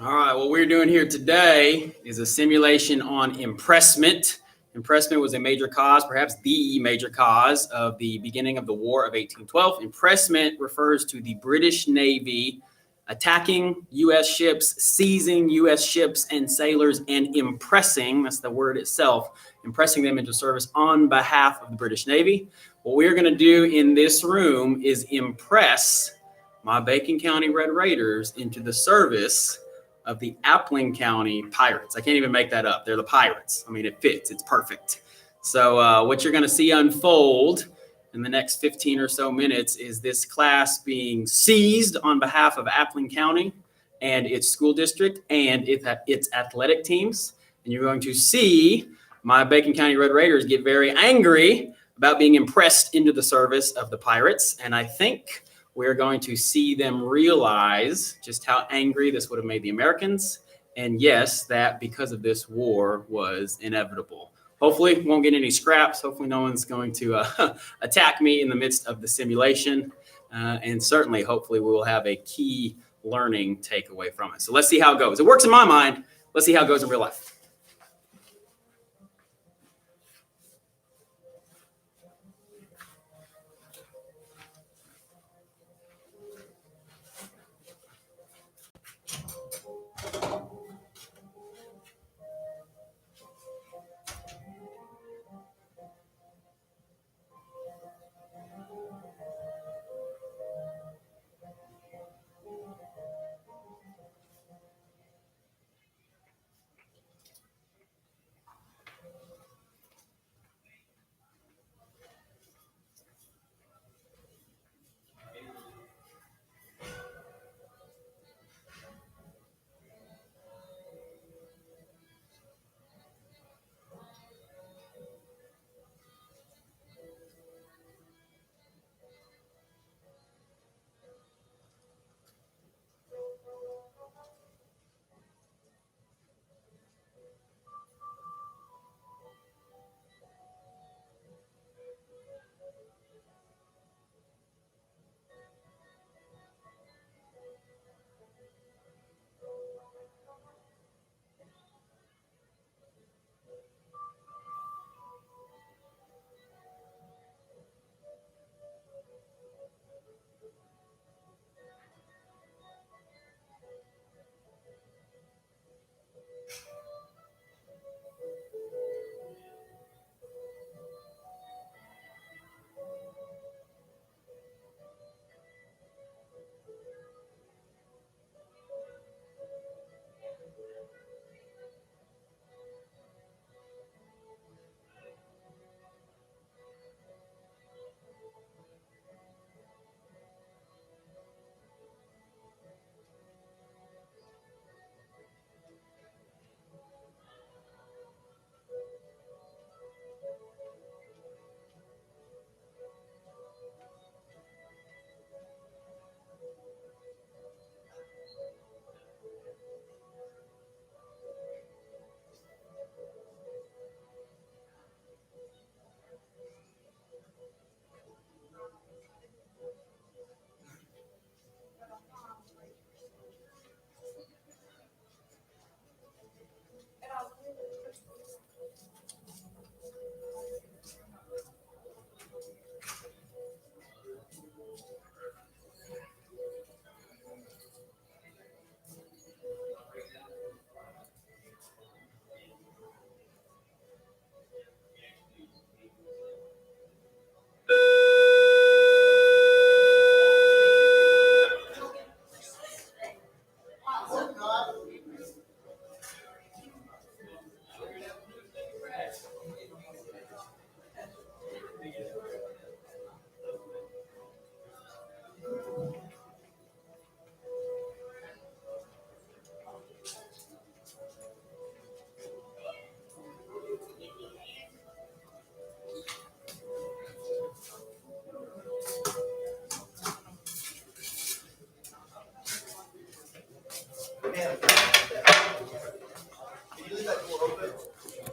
All right, what we're doing here today is a simulation on impressment. Impressment was a major cause, perhaps the major cause of the beginning of the War of 1812. Impressment refers to the British Navy attacking U.S. ships, seizing U.S. ships and sailors, and impressing, that's the word itself, impressing them into service on behalf of the British Navy. What we're going to do in this room is impress my Bacon County Red Raiders into the service of the Appling County Pirates. I can't even make that up. They're the Pirates. I mean, it fits. It's perfect. So what you're going to see unfold in the next 15 or so minutes is this class being seized on behalf of Appling County and its school district and its athletic teams. And you're going to see my Bacon County Red Raiders get very angry about being impressed into the service of the Pirates. And I think we're going to see them realize just how angry this would have made the Americans. And yes, that because of this war was inevitable. Hopefully, we won't get any scraps. Hopefully, no one's going to attack me in the midst of the simulation. And certainly, hopefully, we will have a key learning takeaway from it. So let's see how it goes. It works in my mind. Let's see how it goes in real life.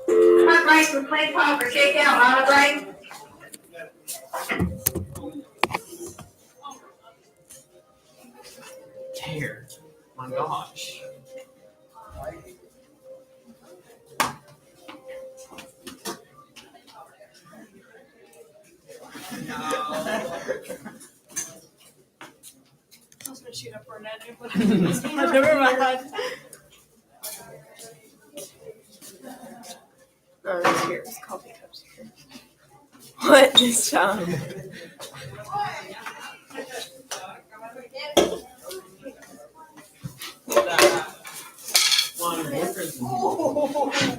Hot rice with plain pot for shakeout, olive rice. Care. My gosh. I was gonna shoot up for an edit, but never mind. Oh, it's here. It's coffee cups here. What this time?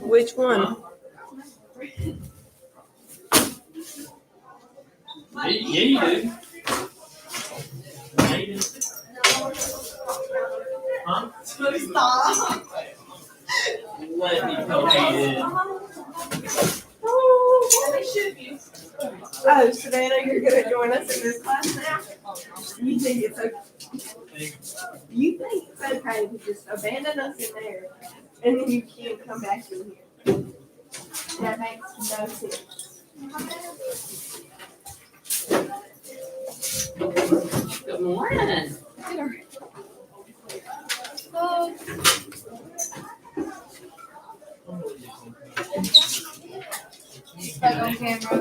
Which one? Yeah, you do. Huh? Stop. Let me okay it. Oh, Savannah, you're gonna join us in this class now? You think it's okay? You think it's okay to just abandon us in there and then you can't come back in here? That makes no sense. Good morning. Back on camera.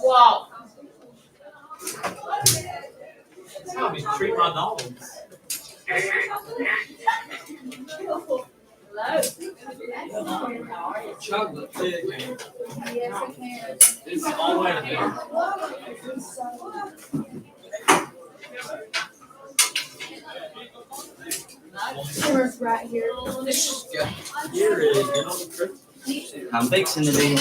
Walk. That's how we treat my dogs. Chocolate pig, man. Yes, I can. It's all right there. Camera's right here. Here it is. You're on the trip. I'm fixing to do.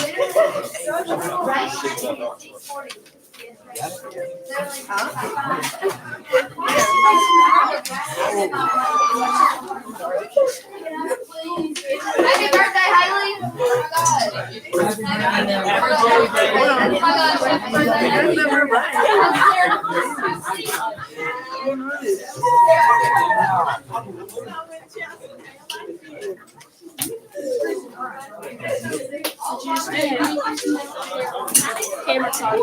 Happy birthday, Hailey. Oh my God. Oh my gosh, happy Camera card.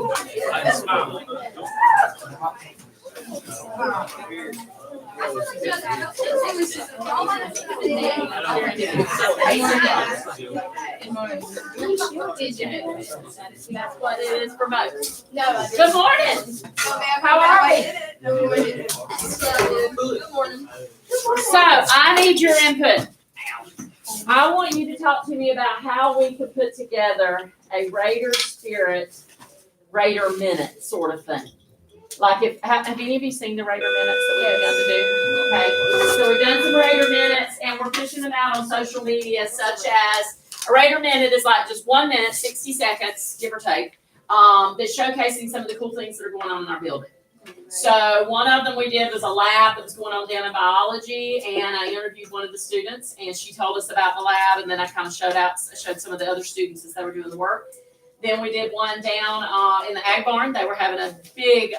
That's what it is for most. No, Good morning. How are we? Good morning. So I need your input. I want you to talk to me about how we could put together a Raider Spirit, Raider Minute sort of thing. Like have any of you seen the Raider Minutes that we've begun to do? Okay, so we've done some Raider Minutes and we're pushing them out on social media, such as a Raider Minute is like just 1 minute, 60 seconds, give or take, that's showcasing some of the cool things that are going on in our building. So one of them we did was a lab that was going on down in biology, and I interviewed one of the students, and she told us about the lab, and then I kind of showed some of the other students as they were doing the work. Then we did one down in the ag barn. They were having a big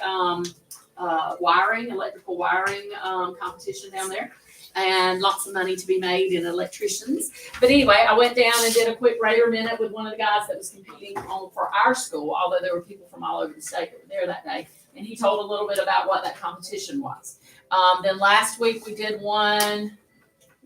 electrical wiring competition down there, and lots of money to be made in electricians. But anyway, I went down and did a quick Raider Minute with one of the guys that was competing for our school, although there were people from all over the state that were there that day. And he told a little bit about what that competition was. Then last week we did one,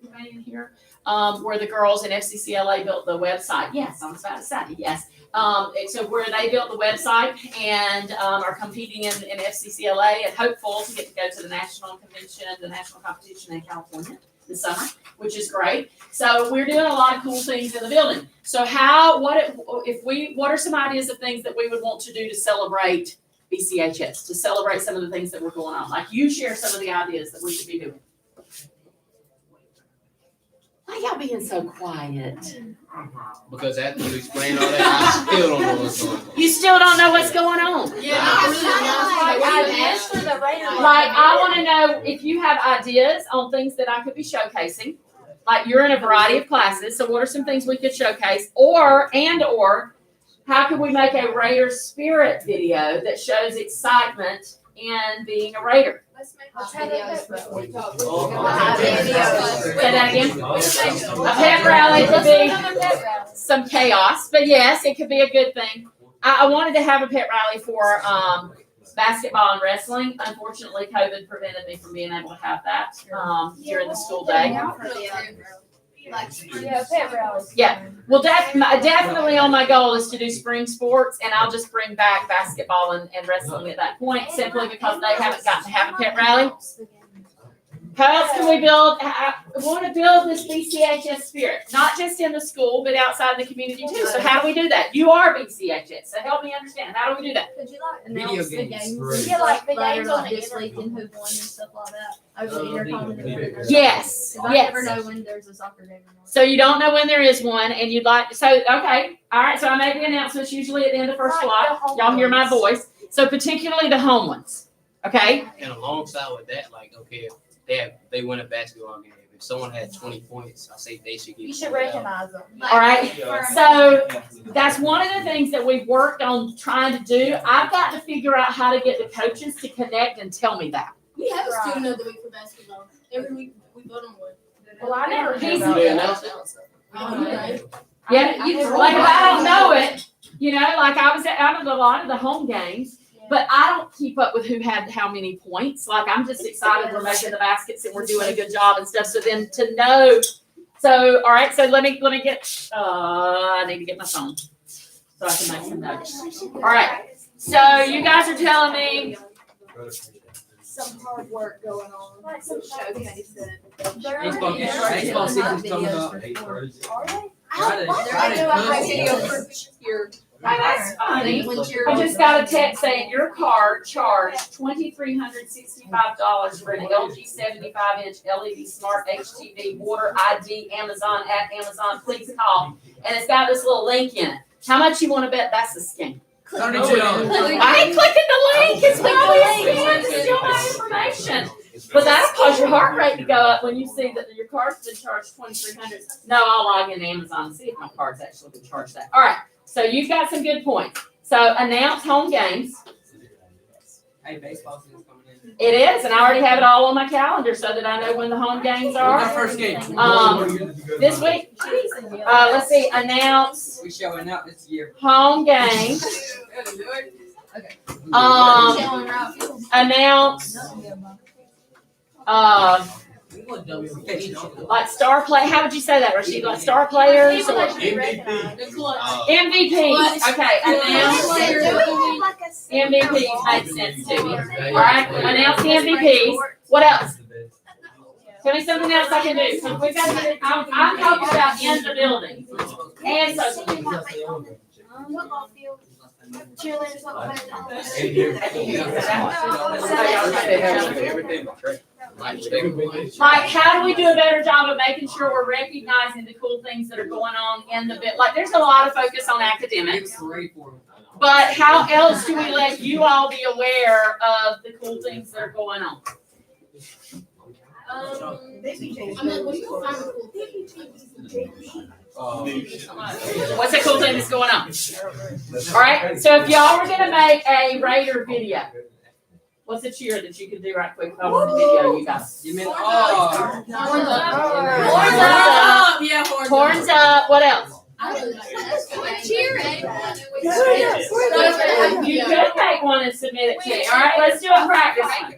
anybody in here? Where the girls in FCCLA built the website. Yes, I was about to say, yes. So where they built the website and are competing in FCCLA and hopeful to get to go to the national convention, the national competition in California this summer, which is great. So we're doing a lot of cool things in the building. So what are some ideas of things that we would want to do to celebrate BCHS, to celebrate some of the things that were going on? Like, you share some of the ideas that we should be doing. Why y'all being so quiet? Because after you explain all that, I still don't know what's going on. You still don't know what's going on? Like, I want to know if you have ideas on things that I could be showcasing. Like, you're in a variety of classes, so what are some things we could showcase? Or how could we make a Raider Spirit video that shows excitement in being a Raider? Let's have videos before we talk. Say that again. A pep rally could be some chaos, but yes, it could be a good thing. I wanted to have a pep rally for basketball and wrestling. Unfortunately, COVID prevented me from being able to have that during the school day. Yeah, pet rallies. Yeah. Well, definitely on my goal is to do spring sports, and I'll just bring back basketball and wrestling at that point, simply because they haven't gotten to have a pep rally. How else can we build? I want to build this BCHS spirit, not just in the school, but outside the community too. So how do we do that? You are BCHS, so help me understand. How do we do that? Could you like Video announce the games. games? Yeah, like the Later, games on like the this week and who won and stuff like that over the intercom. And Yes. Because I Yes. never know when there's a soccer game or not. So you don't know when there is one, and you'd like, so, okay, all right, so I make the announcements usually at the end of first block. Y'all hear my voice. So particularly the home ones, okay? And alongside with that, like, okay, if they win a basketball game, if someone had 20 points, I say they should get. You should recognize them. All right, so that's one of the things that we've worked on trying to do. I've got to figure out how to get the coaches to connect and tell me that. We have a student of the week for basketball. Every week we vote on one. Well, I never He's- heard They about announce it? Okay. Yeah, like if I don't know it, you know, like I was out of a lot of the home games, but I don't keep up with who had how many points. Like I'm just excited we're making the baskets and we're doing a good job and stuff. So then to know, so all right, so let me get. I need to get my phone so I can make some notes. All right, so you guys are telling me. some hard work going on, like some showcase that. Baseball season's coming up. Are they? They're gonna do a high video for your. Oh, that's funny. When you're. I just got a text saying your card charged $2,365 for an LG 75-inch LED smart HTV water ID Amazon at Amazon. Please call. And it's got this little link in it. How much you want to bet that's a scam? $32. I ain't clicking the link. It's probably a scam to steal my information. But that'll cause your heart rate to go up when you see that your card's been charged $2,300. No, I'll log into Amazon and see if my card's actually been charged that. All right. So you've got some good points. So announce home games. Hey, baseball season's coming in. It is, and I already have it all on my calendar so that I know when the home games Our are. first game. This week, let's see, announce We showing out this year. home games. Announce, like star play. How would you say that, Rashid? Like star players or MVPs? Okay, announce MVPs makes sense to me. All right, announce the MVPs. What else? Tell me something else I can do. So we've got to get it. I'm talking about in the building and social media. Football field. Cheerleaders on Like, how do we do a better job of making sure we're recognizing the cool things that are going on in the bit? Like, there's a lot of focus on academics, but how else do we let you all be aware of the cool things that are going on? What's the cool thing that's going on? All right, so if y'all were gonna make a Raider video, what's a cheer that you could do right quick over the video, you guys? You mean Horns up. Yeah, Horns up, what else? Cheering. You could make one and submit it to me. All right, let's do a practice one.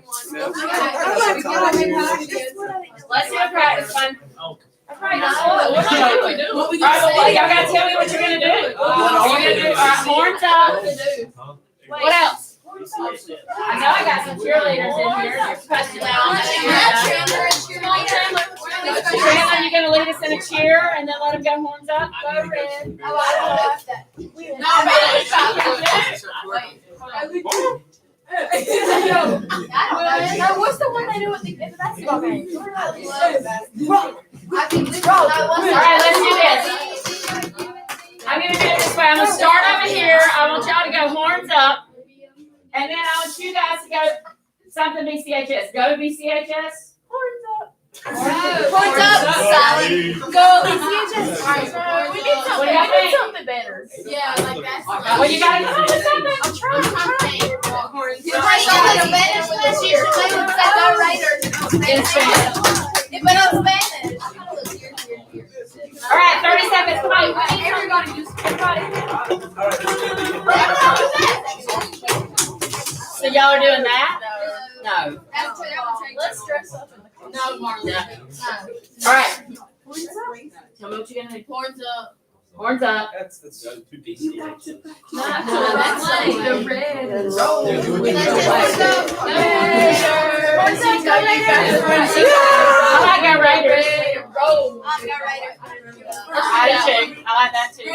Let's do a practice one. What are you doing? All right, well, y'all gotta tell me what you're gonna do. All right, horns up. What else? I know I got some cheerleaders in here. They're posting that on the cheer. Chandler, you gonna lead us in a cheer and then let them go horns up? Go red. What's the one they do at the basketball game? All right, let's do this. I'm gonna do it this way. I'm gonna start over here. I want y'all to go horns up. And then I want you guys to go something BCHS. Go BCHS. Horns up. Horns up, Sally. Go. All right, so we did something What do y'all think? Something better. Yeah, like that's. Well, you gotta come up with something. I'm trying. Everybody got a Spanish this year. They would say go Raiders. In Spanish. But on Spanish. All right, 30 seconds. Come on. Everybody just. So y'all are doing that? No. Let's dress up in the. No, Marley. All right. Tell me what you're gonna do. Horns up. Horns up. That's too DC. That's like the red. I like our Raiders. I like that too.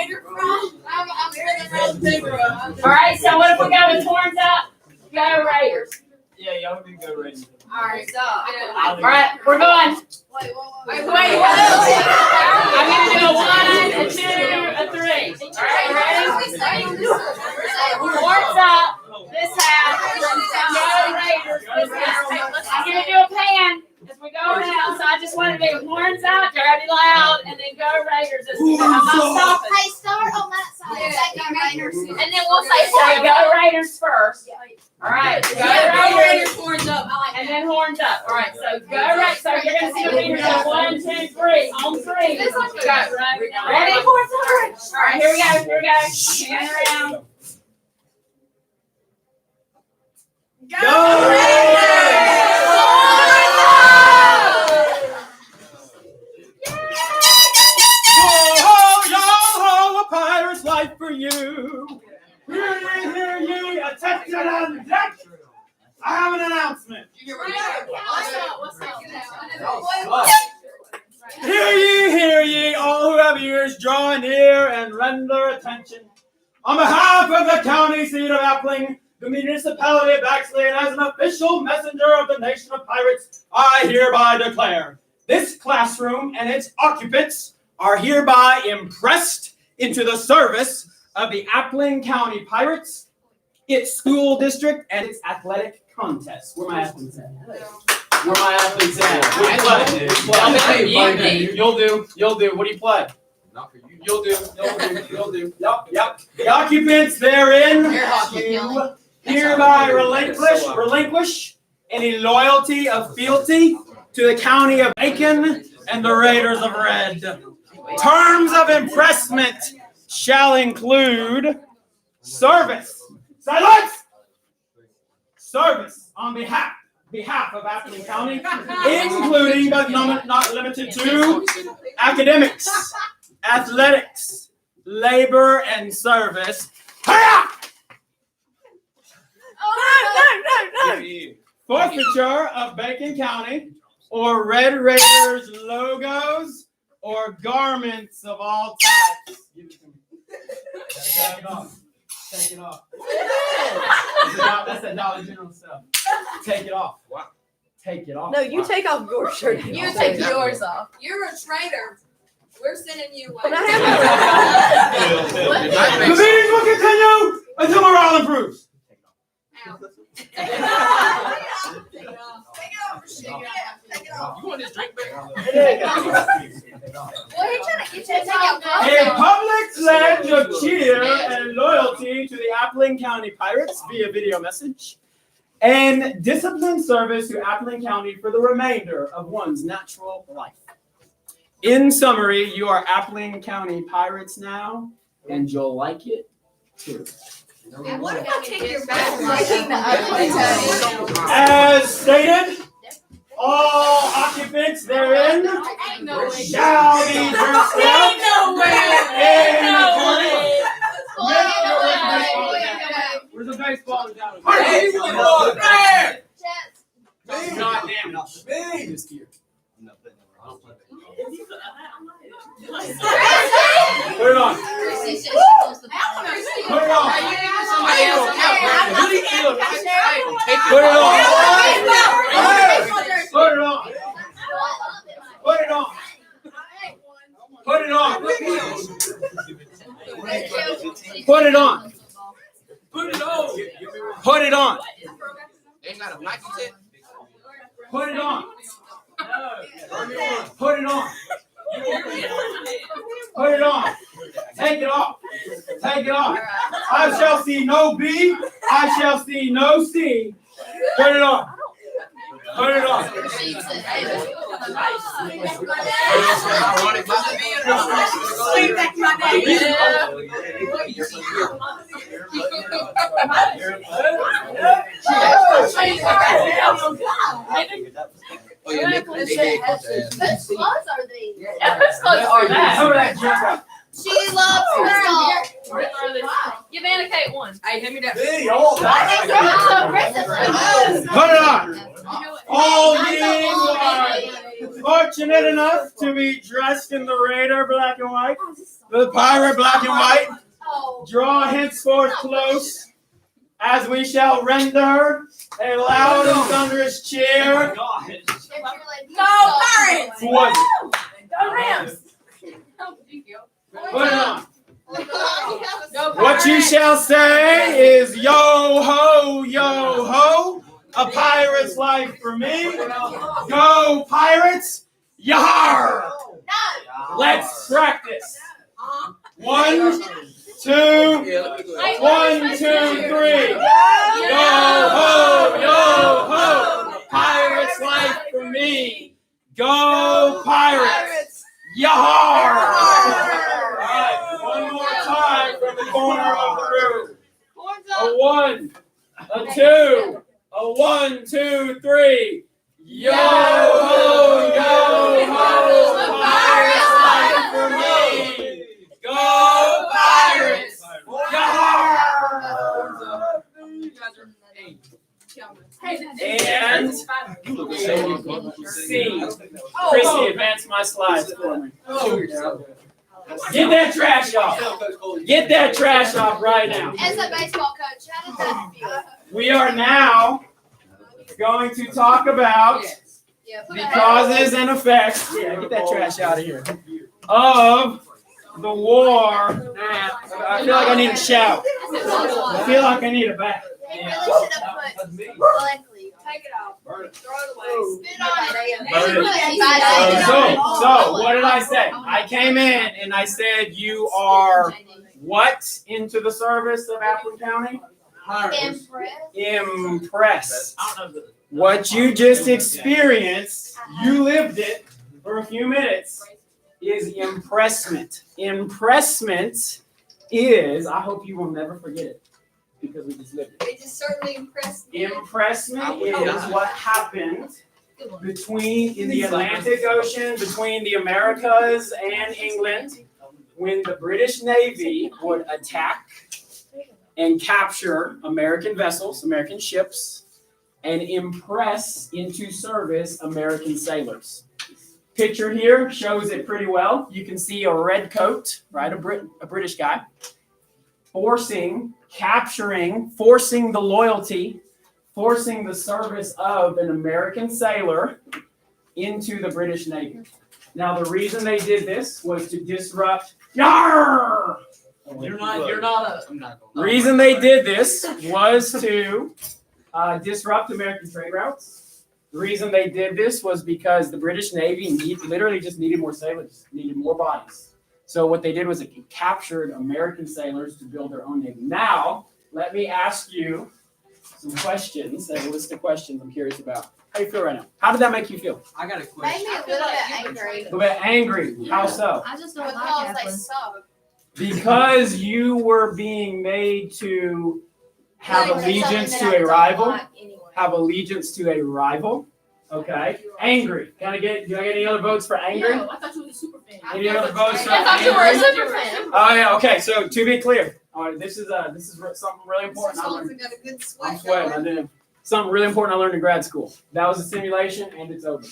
All right, so what if we go with horns up? Go Raiders. Yeah, y'all can go ready. Alright, All right, we're going. wait. I'm gonna do a 1, a 2, a 3. All right, ready? Horns up. This half. Go Raiders. This half. I'm gonna do a pan as we go around. So I just want to do horns up, dirty loud, and then go Raiders. I'm not stopping. Hey, start on that side. And then we'll say so. Go Raiders first. All right, go Raiders. Horns up. And then horns up. All right, so go right. So you're gonna see the meters go 1, 2, 3. On 3. Ready? Horns up. All right, here we go. Pan around. Go Yo-ho, a pirate's life for you. Hear ye, attention on deck. I have an announcement. Hear ye, all who have ears, draw near and render attention. On behalf of the county seat of Appling, the municipality of Baxley, and as an official messenger of the nation of pirates, I hereby declare this classroom and its occupants are hereby impressed into the service of the Appling County Pirates, its school district, and its athletic contests. Where my athletes at? Where my athletes at? What do you play? You'll do. What do you play? Not for you. You'll do. Yep. The occupants therein to hereby relinquish any loyalty of fealty to the county of Aiken and the Raiders of Red. Terms of impressment shall include service. Silence! Service on behalf of Appling County, including but not limited to academics, athletics, labor, and service. Hiya! Forfeiture of Bacon County or Red Raiders logos or garments of all types. Take it off. That's that Dollar General stuff. Take it off. What? Take it off. No, you take off your shirt. You take yours off. You're a traitor. We're sending you away. But I The meetings will continue until morale improves. You want this drink back? A public pledge of cheer and loyalty to the Appling County Pirates via video message, and disciplined service to Appling County for the remainder of one's natural life. In summary, you are Appling County Pirates now, and you'll like it too. And what if I take your back? As stated, all occupants therein shall be dressed up in Where's the baseball? God damn it. This year. Put it on. Put it on. Put it on. Put it on. Put it on. Put it on. Put it on. Put it on. Put it on. Ain't got a Nike tip? Put it on. Put it on. Put it on. Take it off. Take it off. I shall see no B. I shall see no C. Put it on. Put it on. Leave that to my Oh, yeah, they did cut that. Whose clothes are these? Yeah, whose clothes are that? Some of that junk out. She loves football. Give Anna Kate one. Hey, hand me that. Put it on. All ye who are fortunate enough to be dressed in the Raider black and white, the pirate black and white, Oh. draw henceforth close, as we shall render a loud and thunderous cheer. No, Pirates! Who was it? Go Rams! Put it on. What you shall say is yo ho, a pirate's life for me. Go pirates, yar! Let's practice. 1, 2, 1, 2, 3. Yo ho, pirate's life for me. Go pirates, yar! All right, one more time from the corner of the room. A 1, a 2, a 1, 2, 3. Yo ho, pirates life for me. Go pirates! Yar! And C. Chrissy, advance my slides for me. Get that trash off. Get that trash off right now. As a baseball coach, how does that feel? We are now going to talk about Yeah, the causes and effects. Yeah, get that trash out of here. Of the war. I feel like I need a shout. I feel like I need a bath. He really should have put blankly. Take it off. Burn it. Throw it away. Spit on it. Burn Really So what did I say? I came in and I said you are what into the service of Appleton County? Impressed. Impress. What you just experienced, you lived it for a few minutes, is impressment. Impressment is, I hope you will never forget it, because we just lived it. It just certainly impressed me. Impressment is what happened in the Atlantic Ocean, between the Americas and England, when the British Navy would attack and capture American vessels, American ships, and impress into service American sailors. Picture here shows it pretty well. You can see a red coat, right? A British guy, forcing the loyalty, forcing the service of an American sailor into the British Navy. Now, the reason they did this was to disrupt. Yarr! You're not I'm not going. Reason they did this was to disrupt American trade routes. The reason they did this was because the British Navy literally just needed more sailors, needed more bodies. So what they did was it captured American sailors to build their own navy. Now, let me ask you some questions, a list of questions I'm curious about. How do you feel right now? How did that make you feel? I got a Made question. me a little bit angry. A little bit angry. How so? I just don't like Because they Kaplan. suck. Because you were being made to have Like, there's allegiance something to that I a don't rival. like anyway. Have allegiance to a rival. Okay. Angry. Do I get any other votes for angry? I thought you were a super fan. Any other votes for I thought you were a angry? super fan. Oh yeah. Okay. So to be clear, all right, this is something really important. I learned. got a good I'm sweat sweating. going. I did something really important I learned in grad school. That was a simulation, and it's over.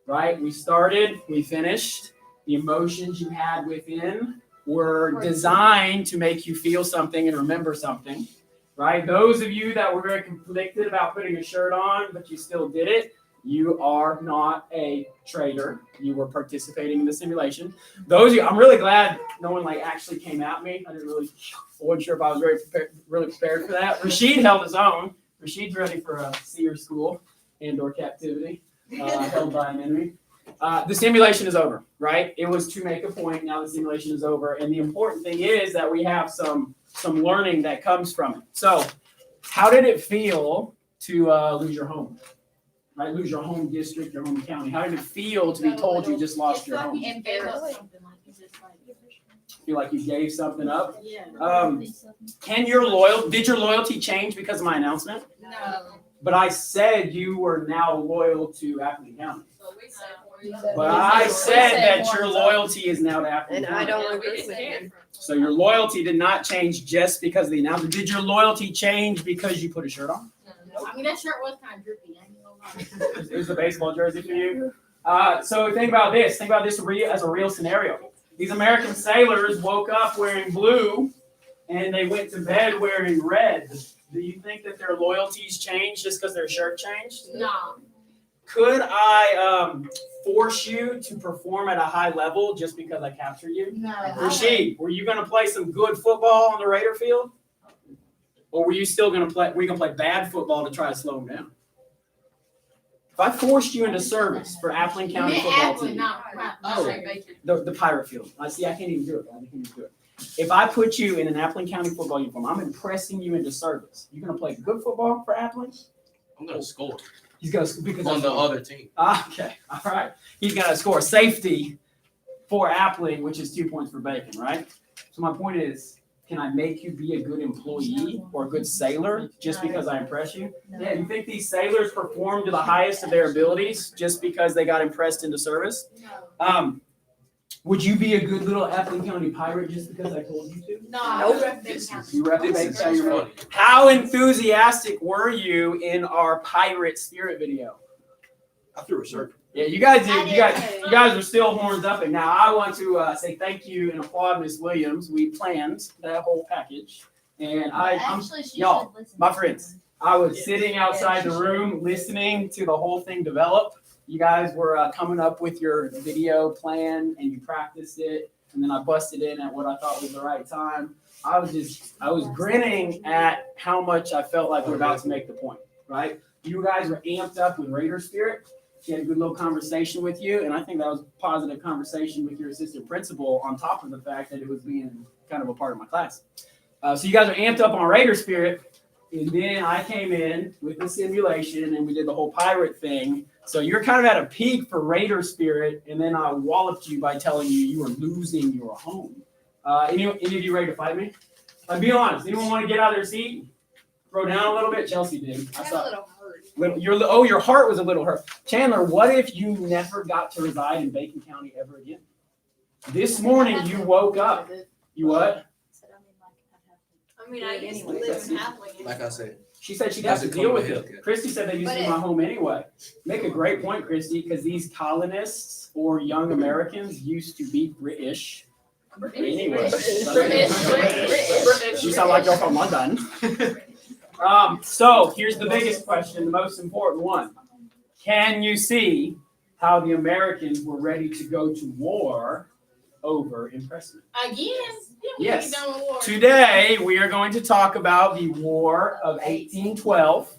Right? We started. We finished. The emotions you had within were designed to make you feel something and remember something. Right? Those of you that were very conflicted about putting a shirt on, but you still did it, you are not a traitor. You were participating in the simulation. Those of you, I'm really glad no one actually came at me. I wasn't sure if I was really prepared for that. Rashid held his own. Rashid's ready for a seer school and/or captivity held by an enemy. The simulation is over, right? It was to make a point. Now the simulation is over. And the important thing is that we have some learning that comes from it. So how did it feel to lose your home? Right? Lose your home district, your home county. How did it feel to be told you just lost your home? Feel like you gave something up? Yeah. Did your loyalty change because of my announcement? No. But I said you were now loyal to Appleton County. But We I said said that more your so. loyalty is now to Appleton And I County. don't agree with it. So your loyalty did not change just because of the announcement. Did your loyalty change because you put a shirt on? I mean, that shirt was kind of drippy. I ain't gonna lie. It was a baseball jersey for you. So think about this. Think about this as a real scenario. These American sailors woke up wearing blue, and they went to bed wearing red. Do you think that their loyalties changed just because their shirt changed? No. Could I force you to perform at a high level just because I captured you? No. Rashid, were you going to play some good football on the Raider field? Or were you still going to play, were you going to play bad football to try to slow them down? If I forced you into service for Appleton County football team, the Pirate field. I can't even do it. If I put you in an Appleton County football uniform, I'm impressing you into service. You're going to play good football for Appleton? I'm gonna score He's going to, because on the other team. Okay, all right. He's going to score safety for Appling, which is 2 points for Bacon, right? So my point is, can I make you be a good employee or a good sailor just because I impress you? Yeah, you think these sailors performed to the highest of their abilities just because they got impressed into service? Would you be a good little Appling County pirate just because I told you to? No. You rep the This Bacon is County. funny. How enthusiastic were you in our pirate spirit video? I threw a shirt. Yeah, you guys are still horns up. And now I want to say thank you and applaud Miss Williams. We planned that whole package, and Actually, she y'all, should listen my to friends, it. I was sitting outside the room listening to the whole thing develop. You guys were coming up with your video plan, and you practiced it, and then I busted in at what I thought was the right time. I was grinning at how much I felt like we're about to make the point. Right? You guys were amped up with Raider spirit. She had a good little conversation with you, and I think that was a positive conversation with your assistant principal on top of the fact that it was being kind of a part of my class. So you guys are amped up on Raider spirit, and then I came in with the simulation, and we did the whole pirate thing. So you're kind of at a peak for Raider spirit, and then I walloped you by telling you were losing your home. Any of you ready to fight me? Be honest. Anyone want to get out of their seat? Throw down a little bit? Chelsea did. I saw it. Your heart was a little hurt. Chandler, what if you never got to reside in Bacon County ever again? This morning you woke up. You what? I mean, I used to live in Appling. Like I said. She said she'd have to deal with it. Christy said they used to be But my home anyway. Make a great point, Christy, because these colonists or young Americans used to be British. Anyway. You sound like you're from London. So here's the biggest question, the most important one. Can you see how the Americans were ready to go to war over impressment? Again? Yes. Today, we are going to talk about the War of 1812.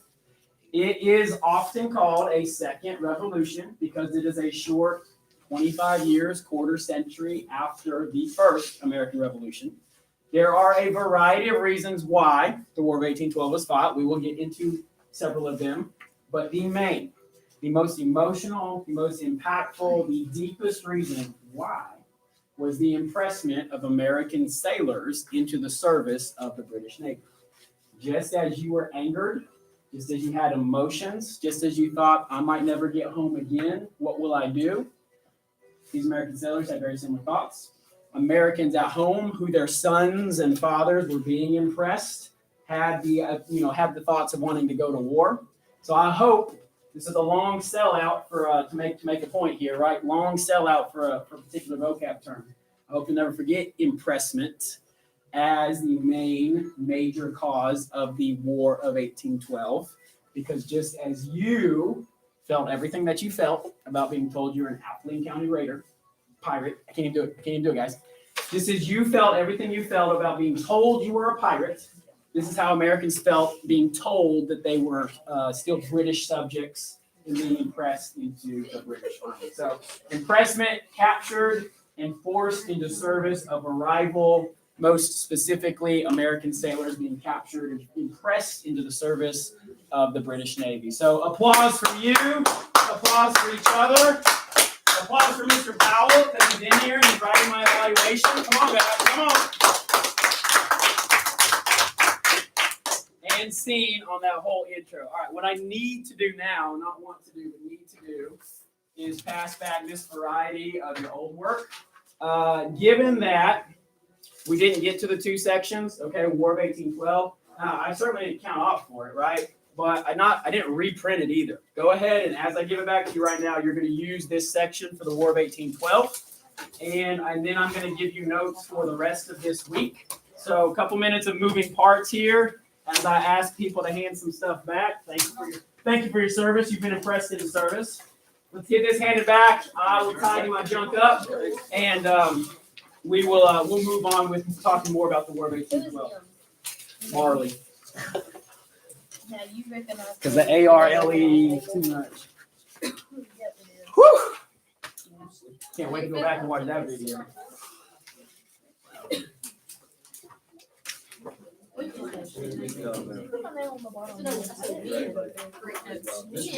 It is often called a second revolution because it is a short 25 years, quarter century after the first American Revolution. There are a variety of reasons why the War of 1812 was fought. We will get into several of them, but the main, the most emotional, the most impactful, the deepest reason why was the impressment of American sailors into the service of the British Navy. Just as you were angered, just as you had emotions, just as you thought, I might never get home again, what will I do? These American sailors had very similar thoughts. Americans at home, who their sons and fathers were being impressed, had the thoughts of wanting to go to war. So I hope this is a long sellout for to make a point here, right? Long sellout for a particular vocab term. I hope you'll never forget impressment as the major cause of the War of 1812, because just as you felt everything that you felt about being told you're an Appling County Raider, pirate. I can't even do it, guys. Just as you felt everything you felt about being told you were a pirate, this is how Americans felt being told that they were still British subjects and being impressed into the British Army. So impressment, captured and forced into service of a rival, most specifically American sailors being captured and impressed into the service of the British Navy. So applause for you, applause for each other, applause for Mr. Powell because he's in here and he's writing my evaluation. Come on, guys, come on. And scene on that whole intro. All right, what I need to do now, not want to do, but need to do, is pass back this variety of your old work. Given that we didn't get to the two sections, okay, War of 1812, I certainly didn't count off for it, right? But I didn't reprint it either. Go ahead and as I give it back to you right now, you're going to use this section for the War of 1812, and then I'm going to give you notes for the rest of this week. So a couple minutes of moving parts here. As I ask people to hand some stuff back, thank you for your service. You've been impressed in the service. Let's get this handed back. I will tidy my junk up, and we'll move on with talking more about the War of 1812. Marley, Now you recognize. because the ARLE too much. Yep, it is. Whew. Can't wait to go back and watch that video.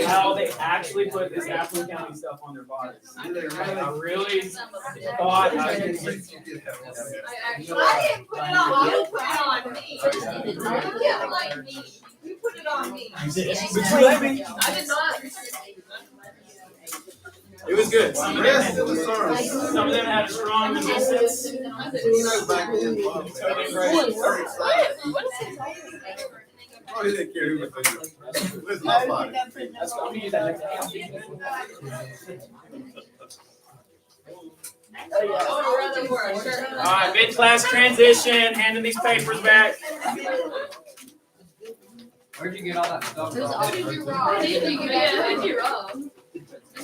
How they actually put this Appleton County stuff on their bodies. I really thought I could. I didn't put it on you, put it on me. Yeah, like me. You put it on me. You did. But you let me. I did not. It was good. Some of Yes, them it was sorry. had a strong resistance. Back then, Bob. Totally great. Oh, he didn't care who was there. Where's my body? That's I'm gonna use that next time. All right, mid-class transition. Handing these papers back. Where'd you get all that stuff from?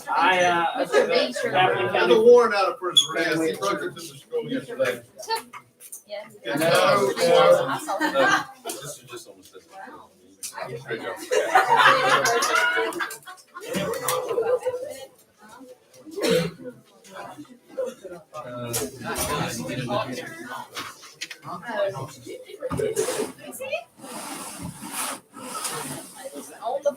Appleton There's a County. warrant out of prison arrest. He broke into the school yesterday. Yeah. No. I saw that. This is just on the system. Good job. On the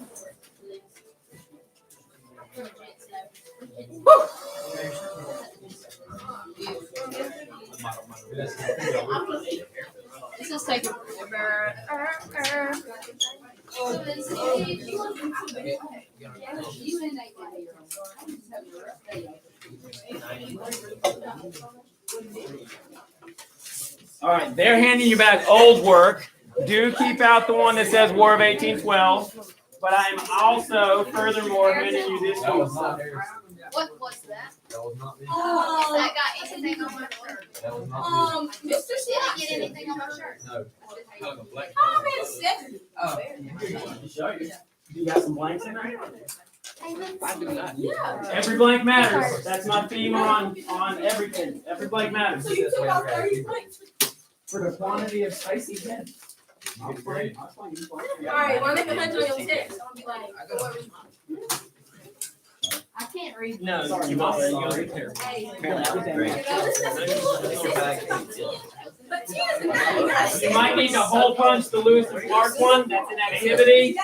This is taking forever. All right, they're handing you back old work. Do keep out the one that says War of 1812. But I'm also, furthermore, handing you this one. What's that? That was not me. Oh, that got anything on my shirt? That was not me. Mr. Didn't get anything on my shirt. No. I'm in seven. Show you. You got some blanks in there? I do not. Yeah. Every blank matters. That's my theme on everything. Every blank matters. For the quantity of spicy head. All right, want to make 106? I can't read. No, sorry, you must. You gotta be careful. You might need to hole punch the Lewis and Clark one. That's an activity.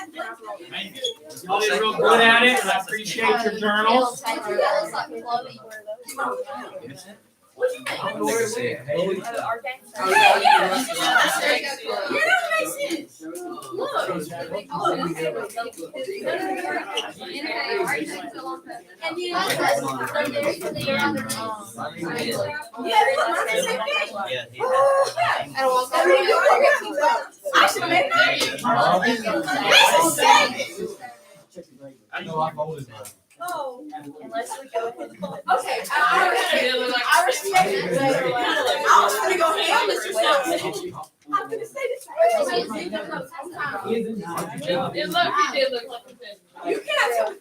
Y'all did real good at it, and I appreciate your journals. I should have made I know I folded mine. Oh. Unless we go ahead and put it. Okay, I respect it. I was gonna go ham this yourself. I'm gonna say this. It looked like a fish. You cannot.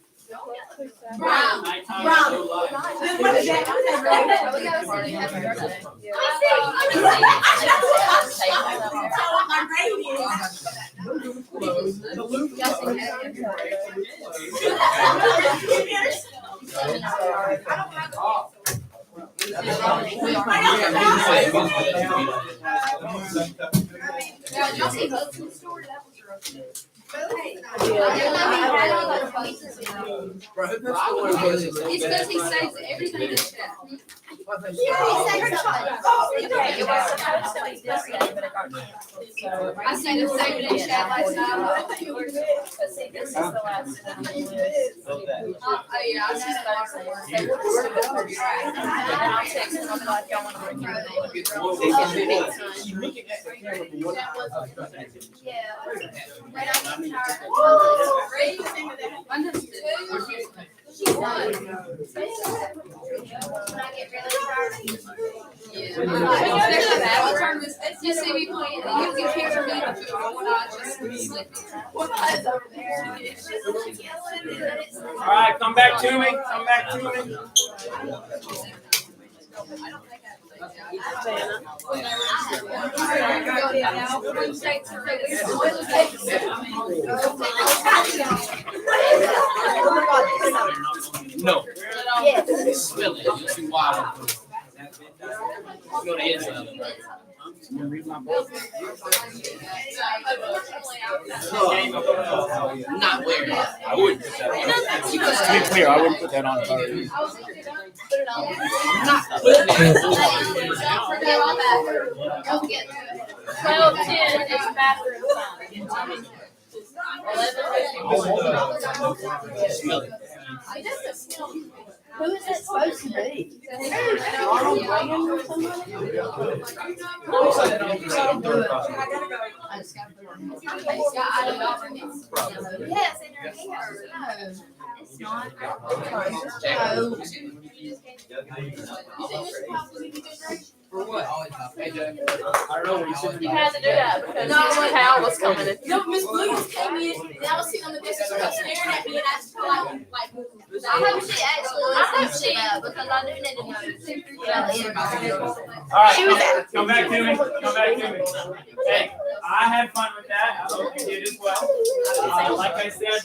Brown. Nighttime Brown. is so light. What is that? Yeah. My grade is. Y'all see Books in the store? That was rough. It's because he saves everything in the chat. I seen him save it in chat last night. But see, this is the last one on the list. Yeah, I see that. So we'll just do it for you. And I'll text them, I'll be like, y'all want to bring She's done. When I get really tired. You see me playing, you can picture me when I just sleep. All right, come back to me. Come back to me. No. Yes. Spill it. It's too wild. Go to the inside. Not wearing it. I wouldn't put that on. To be clear, I wouldn't put that on Saturday. Not putting it. Don't get to it. 12:10 is bathroom time. Smell it. Who is it supposed to be? Ronald Reagan or somebody? Yes, in your hair. No, it's not. For what? Hey, Jay. I don't know what you said. You had to do that because Miss Powell was coming in. No, Miss Williams came in, and I was sitting on the desk, she was staring at me, and I just I hope she actually listens to that because I do need to know. All right, come back to me. Come back to me. Hey, I had fun with that. I hope you did as well. Like I said,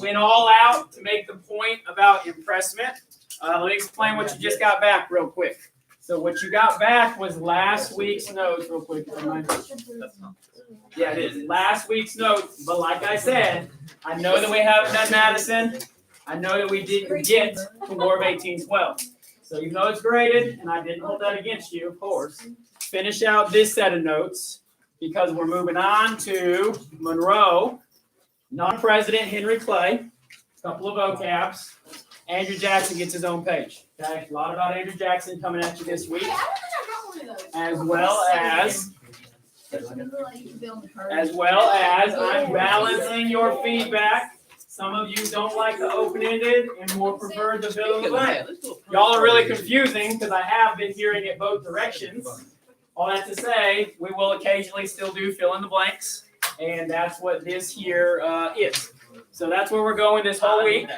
went all out to make the point about impressment. Let me explain what you just got back real quick. So what you got back was last week's notes real quick. Yeah, it is. Last week's notes, but like I said, I know that we haven't done Madison. I know that we didn't get to War of 1812. So even though it's graded, and I didn't hold that against you, of course, finish out this set of notes because we're moving on to Monroe, non-president Henry Clay, a couple of vocabs. Andrew Jackson gets his own page. Okay, a lot about Andrew Jackson coming at you this week, as well as I'm balancing your feedback. Some of you don't like the open-ended and more prefer the fill in the blank. Y'all are really confusing because I have been hearing it both directions. All that to say, we will occasionally still do fill in the blanks, and that's what this here is. So that's where we're going this whole week.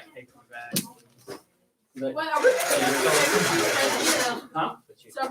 Huh? So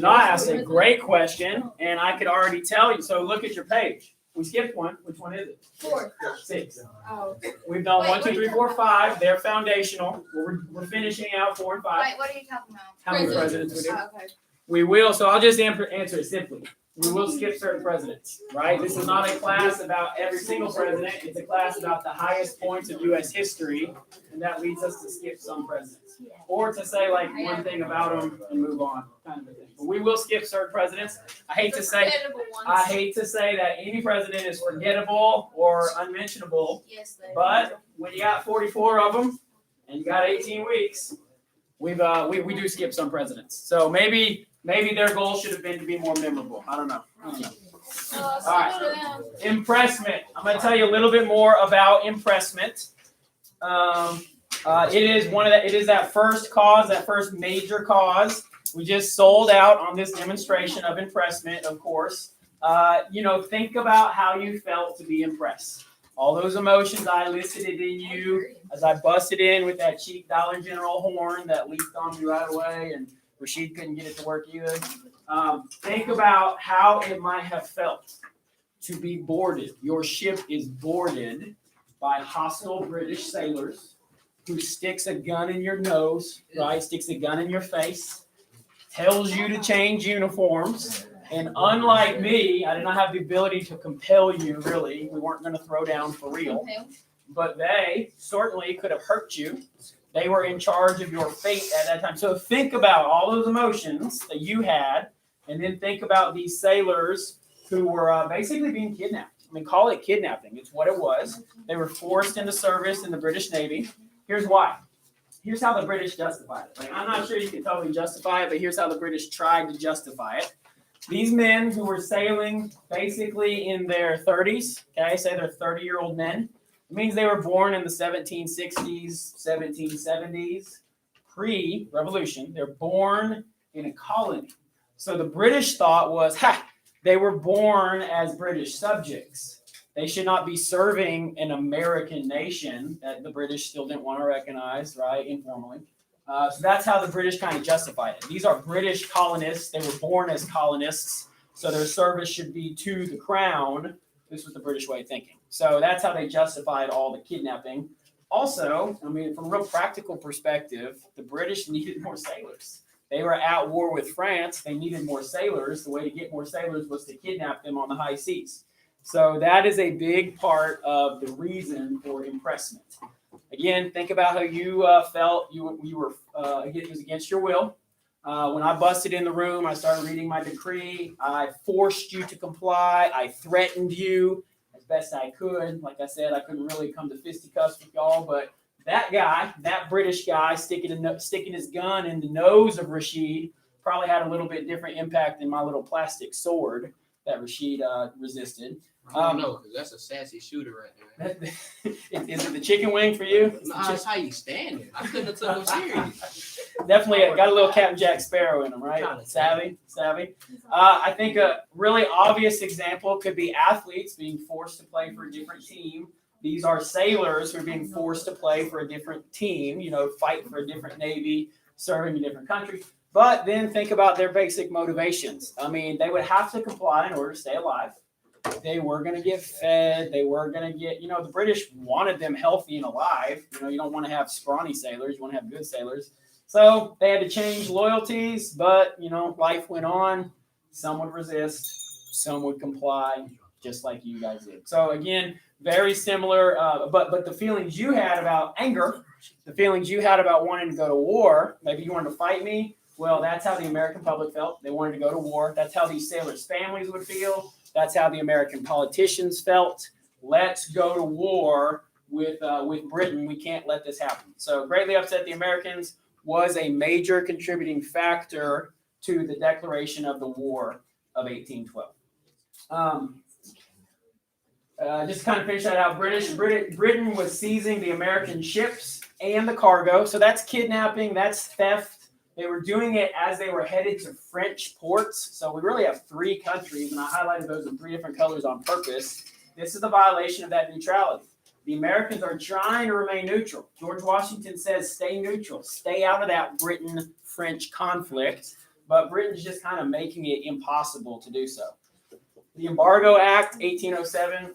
now I asked a great question, and I could already tell you. So look at your page. We skipped one. Which one is it? 4. 6. Oh. We've done 1, 2, 3, 4, 5. They're foundational. We're finishing out 4 and 5. Wait, what are you talking about? How many presidents we do? Oh, okay. We will. So I'll just answer it simply. We will skip certain presidents, right? This is not a class about every single president. It's a class about the highest points of U.S. history, and that leads us to skip some presidents, or to say like one thing about them and move on, kind of a thing. But we will skip certain presidents. I hate to say that any president is forgettable or unmentionable, Yes, they but when you got 44 of them and you got 18 weeks, we do skip some presidents. So maybe their goal should have been to be more memorable. I don't know. All right. Impressment. I'm going to tell you a little bit more about impressment. It is that first cause, that first major cause. We just sold out on this demonstration of impressment, of course. Think about how you felt to be impressed. All those emotions I elicited in you as I busted in with that cheap Dollar General horn that leaped on me right away, and Rashid couldn't get it to work either. Think about how it might have felt. to be boarded. Your ship is boarded by hostile British sailors who sticks a gun in your nose, right? Sticks a gun in your face, tells you to change uniforms. And unlike me, I did not have the ability to compel you, really. We weren't going to throw down for real. But they certainly could have hurt you. They were in charge of your fate at that time. So think about all those emotions that you had, and then think about these sailors who were basically being kidnapped. I mean, call it kidnapping. It's what it was. They were forced into service in the British Navy. Here's why. Here's how the British justified it. Like, I'm not sure you can totally justify it, but here's how the British tried to justify it. These men who were sailing basically in their 30s, okay, say they're 30-year-old men, it means they were born in the 1760s, 1770s, pre-revolution. They're born in a colony. So the British thought was, they were born as British subjects. They should not be serving an American nation that the British still didn't want to recognize, right, informally. So that's how the British kind of justified it. These are British colonists. They were born as colonists, so their service should be to the crown. This was the British way of thinking. So that's how they justified all the kidnapping. Also, I mean, from a real practical perspective, the British needed more sailors. They were at war with France. They needed more sailors. The way to get more sailors was to kidnap them on the high seas. So that is a big part of the reason for impressment. Again, think about how you felt. You were it was against your will. When I busted in the room, I started reading my decree. I forced you to comply. I threatened you as best I could. Like I said, I couldn't really come to fisticuffs with y'all, but that guy, that British guy, sticking his gun in the nose of Rashid probably had a little bit different impact than my little plastic sword that Rashid resisted. I don't know, because that's a sassy shooter right there. Is it the chicken wing for you? No, that's how you stand it. I couldn't have took him serious. Definitely got a little Captain Jack Sparrow in him, right? Savvy. I think a really obvious example could be athletes being forced to play for a different team. These are sailors who are being forced to play for a different team, fight for a different navy, serving a different country. But then think about their basic motivations. I mean, they would have to comply in order to stay alive. They were going to get fed. They were going to get, the British wanted them healthy and alive. You don't want to have scrawny sailors. You want to have good sailors. So they had to change loyalties, but, life went on. Some would resist. Some would comply, just like you guys did. So again, very similar, but the feelings you had about anger, the feelings you had about wanting to go to war, maybe you wanted to fight me. Well, that's how the American public felt. They wanted to go to war. That's how these sailors' families would feel. That's how the American politicians felt. Let's go to war with Britain. We can't let this happen. So greatly upset the Americans was a major contributing factor to the declaration of the War of 1812. Just to kind of finish that out, Britain was seizing the American ships and the cargo. So that's kidnapping, that's theft. They were doing it as they were headed to French ports. So we really have three countries, and I highlighted those in three different colors on purpose. This is the violation of that neutrality. The Americans are trying to remain neutral. George Washington says, stay neutral, stay out of that Britain-French conflict. But Britain's just kind of making it impossible to do so. The Embargo Act, 1807,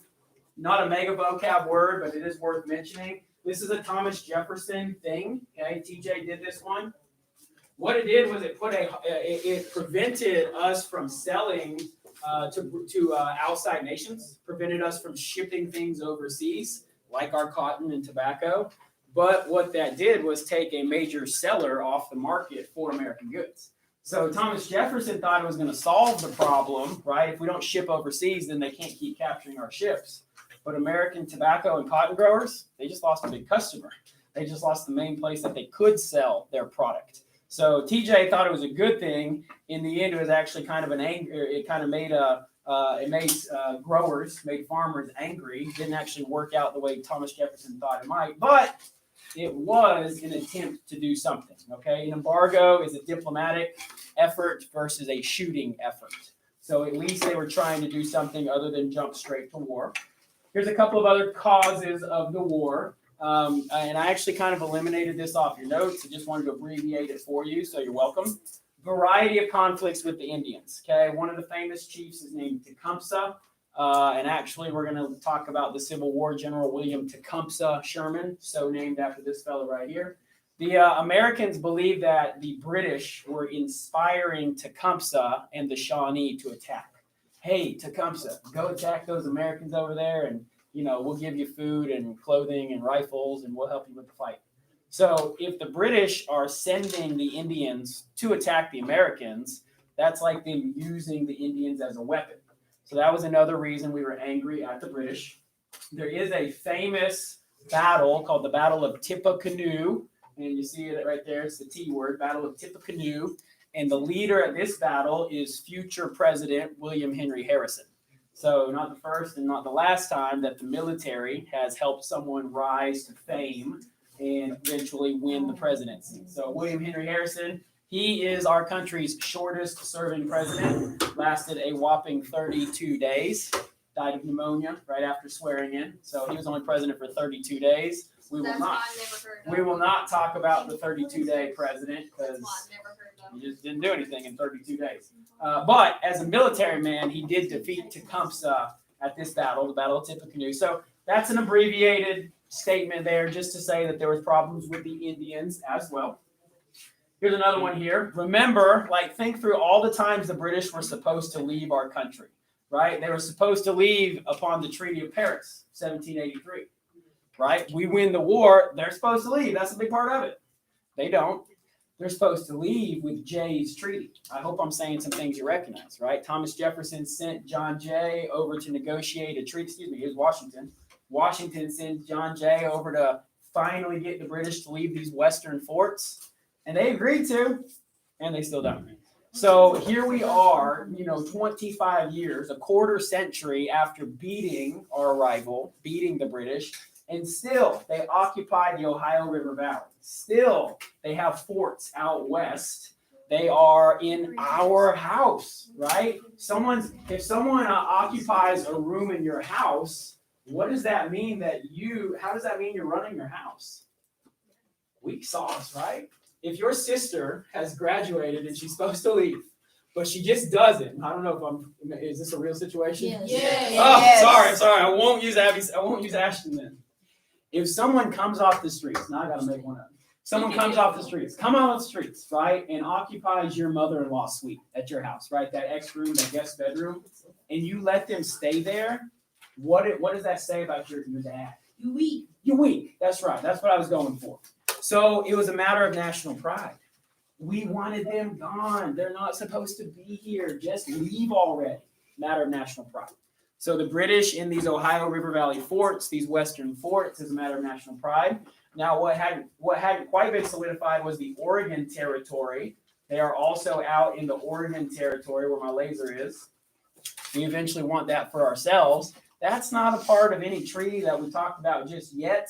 not a mega vocab word, but it is worth mentioning. This is a Thomas Jefferson thing. Okay, TJ did this one. What it did was it prevented us from selling to outside nations, prevented us from shipping things overseas, like our cotton and tobacco. But what that did was take a major seller off the market for American goods. So Thomas Jefferson thought it was going to solve the problem, right? If we don't ship overseas, then they can't keep capturing our ships. But American tobacco and cotton growers, they just lost a big customer. They just lost the main place that they could sell their product. So TJ thought it was a good thing. In the end, it was actually kind of an anger. It kind of made growers, made farmers angry. Didn't actually work out the way Thomas Jefferson thought it might, but it was an attempt to do something. Okay, an embargo is a diplomatic effort versus a shooting effort. So at least they were trying to do something other than jump straight to war. Here's a couple of other causes of the war. And I actually kind of eliminated this off your notes. I just wanted to abbreviate it for you, so you're welcome. Variety of conflicts with the Indians. Okay, one of the famous chiefs is named Tecumseh. And actually, we're going to talk about the Civil War General William Tecumseh Sherman, so named after this fellow right here. The Americans believed that the British were inspiring Tecumseh and the Shawnee to attack. Hey, Tecumseh, go attack those Americans over there, and we'll give you food and clothing and rifles, and we'll help you with the fight. So if the British are sending the Indians to attack the Americans, that's like them using the Indians as a weapon. So that was another reason we were angry at the British. There is a famous battle called the Battle of Tippecanoe, and you see it right there. It's the T word, Battle of Tippecanoe. And the leader at this battle is future President William Henry Harrison. So not the first and not the last time that the military has helped someone rise to fame and eventually win the presidency. So William Henry Harrison, he is our country's shortest serving president, lasted a whopping 32 days, died of pneumonia right after swearing in. So he was only president for 32 days. We will not talk about the 32-day president because he just didn't do anything in 32 days. But as a military man, he did defeat Tecumseh at this battle, the Battle of Tippecanoe. So that's an abbreviated statement there just to say that there was problems with the Indians as well. Here's another one here. Remember, think through all the times the British were supposed to leave our country, right? They were supposed to leave upon the Treaty of Paris, 1783, right? We win the war, they're supposed to leave. That's a big part of it. They don't. They're supposed to leave with Jay's Treaty. I hope I'm saying some things you recognize, right? Thomas Jefferson sent John Jay over to negotiate a treaty. Here's Washington. Washington sent John Jay over to finally get the British to leave these western forts. And they agreed to, and they still don't. So here we are, 25 years, a quarter century after beating our rival, beating the British, and still they occupy the Ohio River Valley. Still, they have forts out west. They are in our house, right? If someone occupies a room in your house, what does that mean how does that mean you're running your house? Weak sauce, right? If your sister has graduated and she's supposed to leave, but she just doesn't, I don't know is this a real situation? Yes. Oh, sorry. I won't use Ashton then. If someone comes off the streets, now I got to make one up. Someone comes off the streets, right, and occupies your mother-in-law's suite at your house, right, that X room, that guest bedroom, and you let them stay there, what does that say about your dad? You weak. You're weak. That's right. That's what I was going for. So it was a matter of national pride. We wanted them gone. They're not supposed to be here. Just leave already. Matter of national pride. So the British in these Ohio River Valley forts, these western forts, is a matter of national pride. Now, what hadn't quite been solidified was the Oregon Territory. They are also out in the Oregon Territory where my laser is. We eventually want that for ourselves. That's not a part of any treaty that we talked about just yet.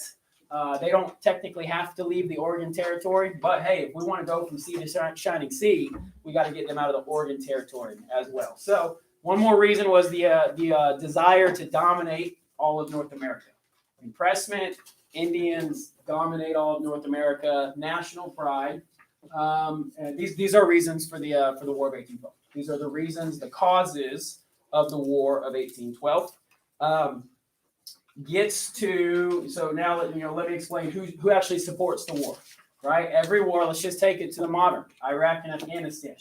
They don't technically have to leave the Oregon Territory, but hey, if we want to go from sea to shining sea, we got to get them out of the Oregon Territory as well. So one more reason was the desire to dominate all of North America. Impressment, Indians dominate all of North America, national pride. And these are reasons for the War of 1812. These are the reasons, the causes of the War of 1812. So now let me explain who actually supports the war, right? Every war, let's just take it to the modern, Iraq and Afghanistan.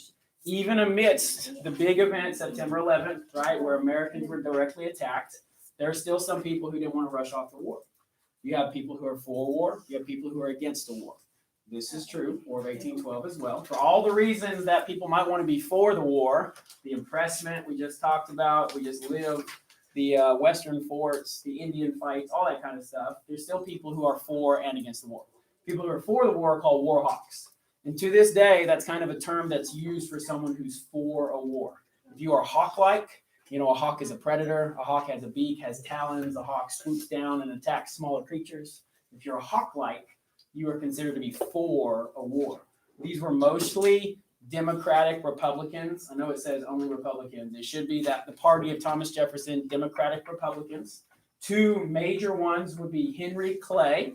Even amidst the big event, September 11th, right, where Americans were directly attacked, there are still some people who didn't want to rush off the war. You have people who are for war. You have people who are against the war. This is true, War of 1812 as well. For all the reasons that people might want to be for the war, the impressment we just talked about, we just lived, the western forts, the Indian fights, all that kind of stuff, there's still people who are for and against the war. People who are for the war are called war hawks. And to this day, that's kind of a term that's used for someone who's for a war. If you are hawk-like, a hawk is a predator. A hawk has a beak, has talons. A hawk swoops down and attacks smaller creatures. If you're a hawk-like, you are considered to be for a war. These were mostly Democratic Republicans. I know it says only Republicans. It should be that the party of Thomas Jefferson, Democratic Republicans. Two major ones would be Henry Clay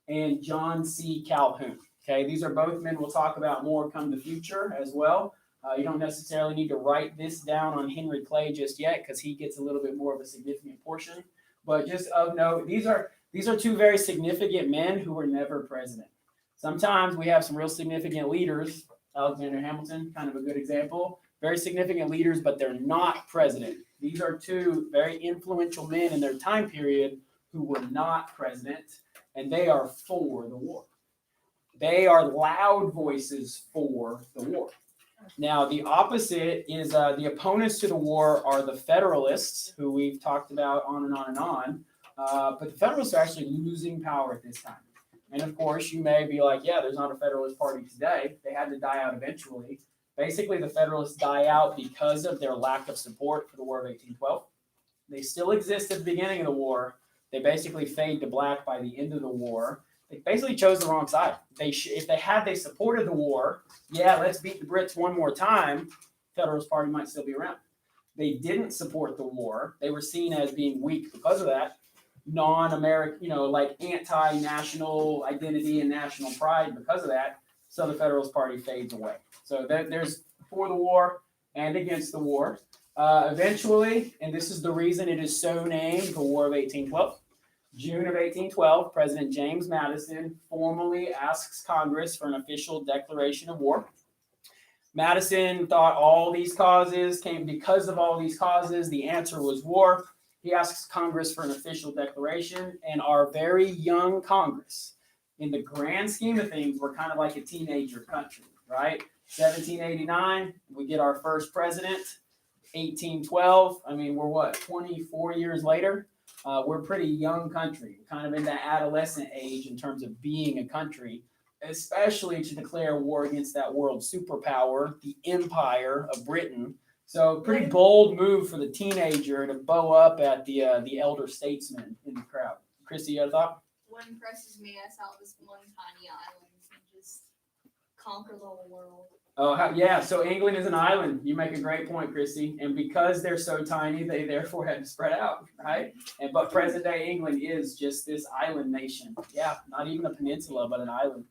and John C. Calhoun. Okay, these are both men we'll talk about more come the future as well. You don't necessarily need to write this down on Henry Clay just yet because he gets a little bit more of a significant portion. But just of note, these are two very significant men who were never president. Sometimes we have some real significant leaders. Alexander Hamilton, kind of a good example. Very significant leaders, but they're not president. These are two very influential men in their time period who were not president, and they are for the war. They are loud voices for the war. Now, the opposite is the opponents to the war are the Federalists, who we've talked about on and on and on. But the Federalists are actually losing power at this time. And of course, you may be like, yeah, there's not a Federalist Party today. They had to die out eventually. Basically, the Federalists die out because of their lack of support for the War of 1812. They still exist at the beginning of the war. They basically fade to black by the end of the war. They basically chose the wrong side. If they supported the war, yeah, let's beat the Brits one more time, Federalist Party might still be around. They didn't support the war. They were seen as being weak because of that. Non-American, like anti-national identity and national pride because of that. So the Federalist Party fades away. So there's for the war and against the war. Eventually, and this is the reason it is so named, the War of 1812. June of 1812, President James Madison formally asks Congress for an official declaration of war. Madison thought all these causes came because of all these causes. The answer was war. He asks Congress for an official declaration, and our very young Congress, in the grand scheme of things, we're kind of like a teenager country, right? 1789, we get our first president. 1812, I mean, we're what, 24 years later? We're a pretty young country, kind of in that adolescent age in terms of being a country, especially to declare war against that world superpower, the Empire of Britain. So pretty bold move for the teenager to bow up at the elder statesman in the crowd. Christy, you had a thought? What impresses me is how this one tiny island can just conquer the whole world. Oh, yeah. So England is an island. You make a great point, Christy. And because they're so tiny, they therefore had to spread out, right? But present day England is just this island nation. Yeah, not even a peninsula, but an island.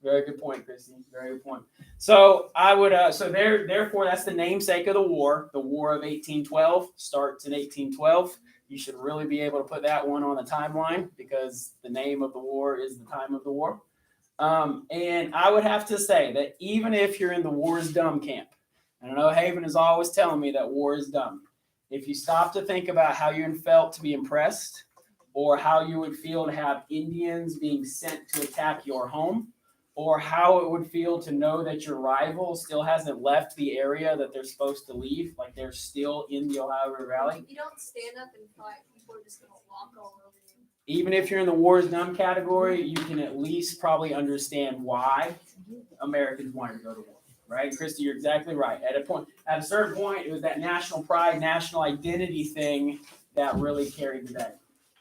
Very good point, Christy. Very good point. So I would, therefore, that's the namesake of the war. The War of 1812 starts in 1812. You should really be able to put that one on the timeline because the name of the war is the time of the war. And I would have to say that even if you're in the war is dumb camp, and I know Haven is always telling me that war is dumb. If you stop to think about how you felt to be impressed or how you would feel to have Indians being sent to attack your home, or how it would feel to know that your rival still hasn't left the area that they're supposed to leave, like they're still in the Ohio River Valley. If you don't stand up and fight, people are just going to walk all over you. Even if you're in the war is dumb category, you can at least probably understand why Americans wanted to go to war, right? Christy, you're exactly right. At a certain point, it was that national pride, national identity thing that really carried the day.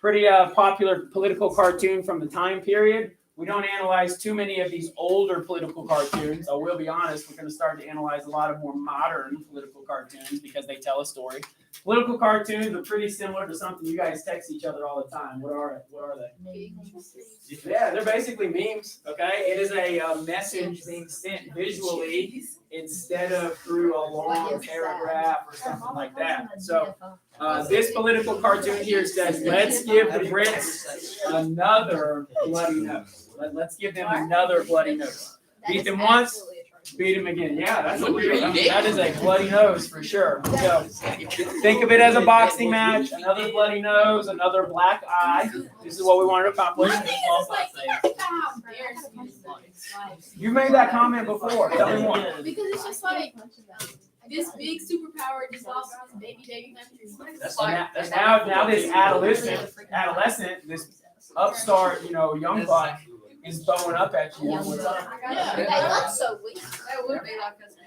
Pretty popular political cartoon from the time period. We don't analyze too many of these older political cartoons. I will be honest, we're going to start to analyze a lot of more modern political cartoons because they tell a story. Political cartoons are pretty similar to something you guys text each other all the time. What are they? Yeah, they're basically memes, okay? It is a message being sent visually instead of through a long paragraph or something like that. So this political cartoon here says, let's give the Brits another bloody nose. Let's give them another bloody nose. Beat them once, beat them again. Yeah, that is a bloody nose for sure. So think of it as a boxing match. Another bloody nose, another black eye. This is what we wanted to accomplish. You made that comment before. Tell me more. Because it's just like this big superpower just lost his baby country. Now this adolescent, this upstart, young buck is bowing up at you. What's up? Yeah, they look so weak. That would be like us.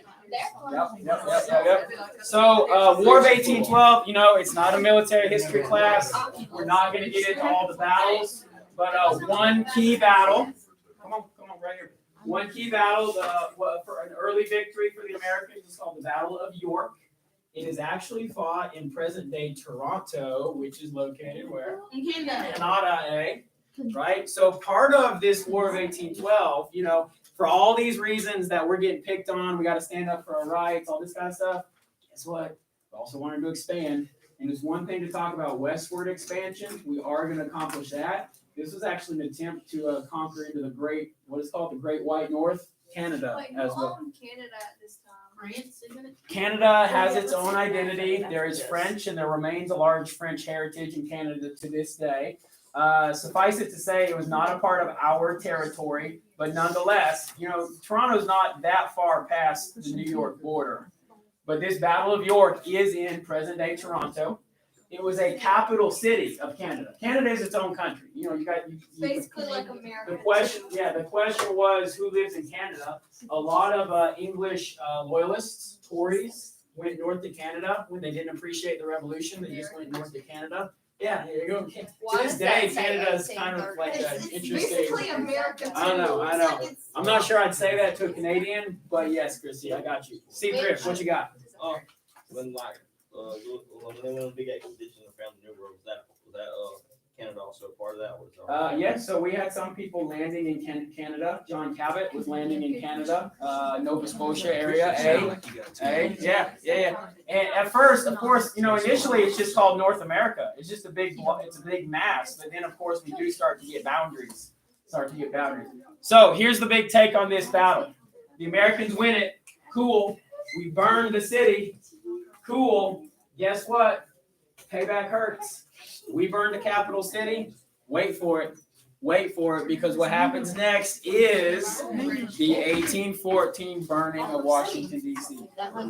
Yep. So, War of 1812, it's not a military history class. We're not going to get into all the battles, but one key battle. Come on, right here. One key battle for an early victory for the Americans is called the Battle of York. It is actually fought in present-day Toronto, which is located where? In Canada. Canada, eh? right? So part of this War of 1812, you know, for all these reasons that we're getting picked on, we got to stand up for our rights, all this kind of stuff. Guess what? We also wanted to expand. And it's one thing to talk about westward expansion. We are going to accomplish that. This was actually an attempt to conquer into the great, what is called the Great White North, Canada Wait, who as well. owned Canada at this time? France, isn't it? Canada has its own identity. There is French, and there remains a large French heritage in Canada to this day. Suffice it to say, it was not a part of our territory, but nonetheless, you know, Toronto's not that far past the New York border. But this Battle of York is in present-day Toronto. It was a capital city of Canada. Canada is its own country. You know, Basically like America. the question was who lives in Canada. A lot of English loyalists, Tories, went north to Canada when they didn't appreciate the revolution. They just went north to Canada. Yeah, there you go. To this day, Canada is kind of like an interesting. Basically America too. I know. I'm not sure I'd say that to a Canadian, but yes, Chrissy, I got you. Steve Griff, what you got? When like when they went on a big expedition and found the New World, was that Canada also a part of that? Was Yes, so we had some people landing in Canada. John Cabot was landing in Canada, Nova Scotia area. Yeah. And at first, of course, you know, initially it's just called North America. It's just a big mass. But then, of course, we do start to get boundaries. So here's the big take on this battle. The Americans win it. Cool. We burn the city. Cool. Guess what? Payback hurts. We burn the capital city. Wait for it, because what happens next is the 1814 burning of Washington, D.C.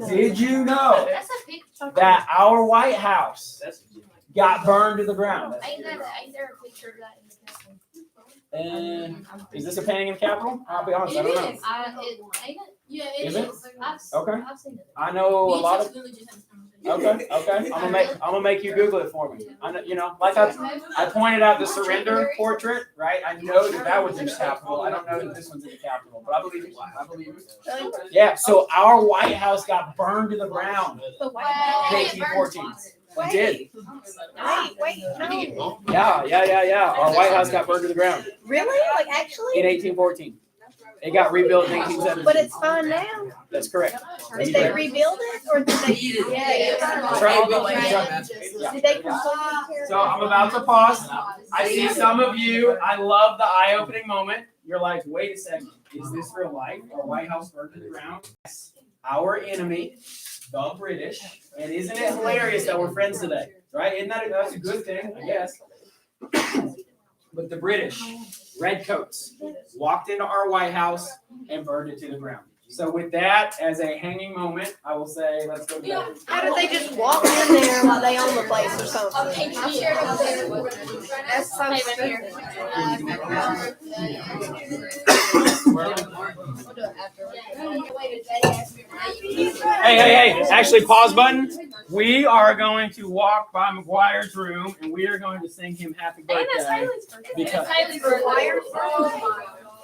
Did you know That's a picture. that our White House got burned to the ground? Ain't there a picture of that in the Capitol? And is this a painting in the Capitol? I'll be honest, I don't know. It is. Ain't it? Yeah, it Is it? is. Okay. I've seen it. I know a lot of. Me and Lily just had this conversation. Okay. I'm gonna make you Google it for me. I know, you know, like I pointed out the surrender portrait, right? I know that was in the Capitol. I don't know that this one's in the Capitol, but I believe it. Yeah. So our White House got burned to the ground in 1814. It did. Wait, no. Yeah. Our White House got burned to the ground Really? Like actually? in 1814. It got rebuilt in 1817. But it's fine now. That's correct. Did they rebuild it or did they? That's right. Did they completely tear it So I'm about to pause. I see some of you, I love the eye-opening moment. You're like, wait a second, is this real life? Our White House burned to the ground? Yes. Our enemy, the British, and isn't it hilarious that we're friends today? Right? Isn't that's a good thing, I guess. But the British, redcoats, walked into our White House and burned it to the ground. So with that as a hanging moment, I will say, let's go to that. How did they just walk in there while they own the place or something? I'll share it over there. That's so stupid. Hey, actually pause button. We are going to walk by McGuire's room and we are going to sing him happy birthday. Because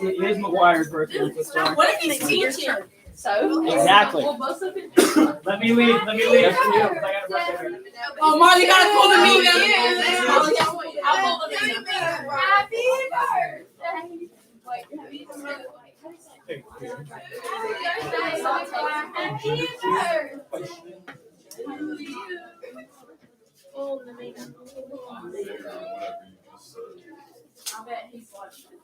it is McGuire's birthday. What if he's teaching? So. Exactly. Let me leave. Oh, Marley gotta pull the meat I'll pull the meat. Happy birthday. I bet he's watching it.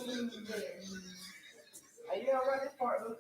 Are you all right this part, Luke?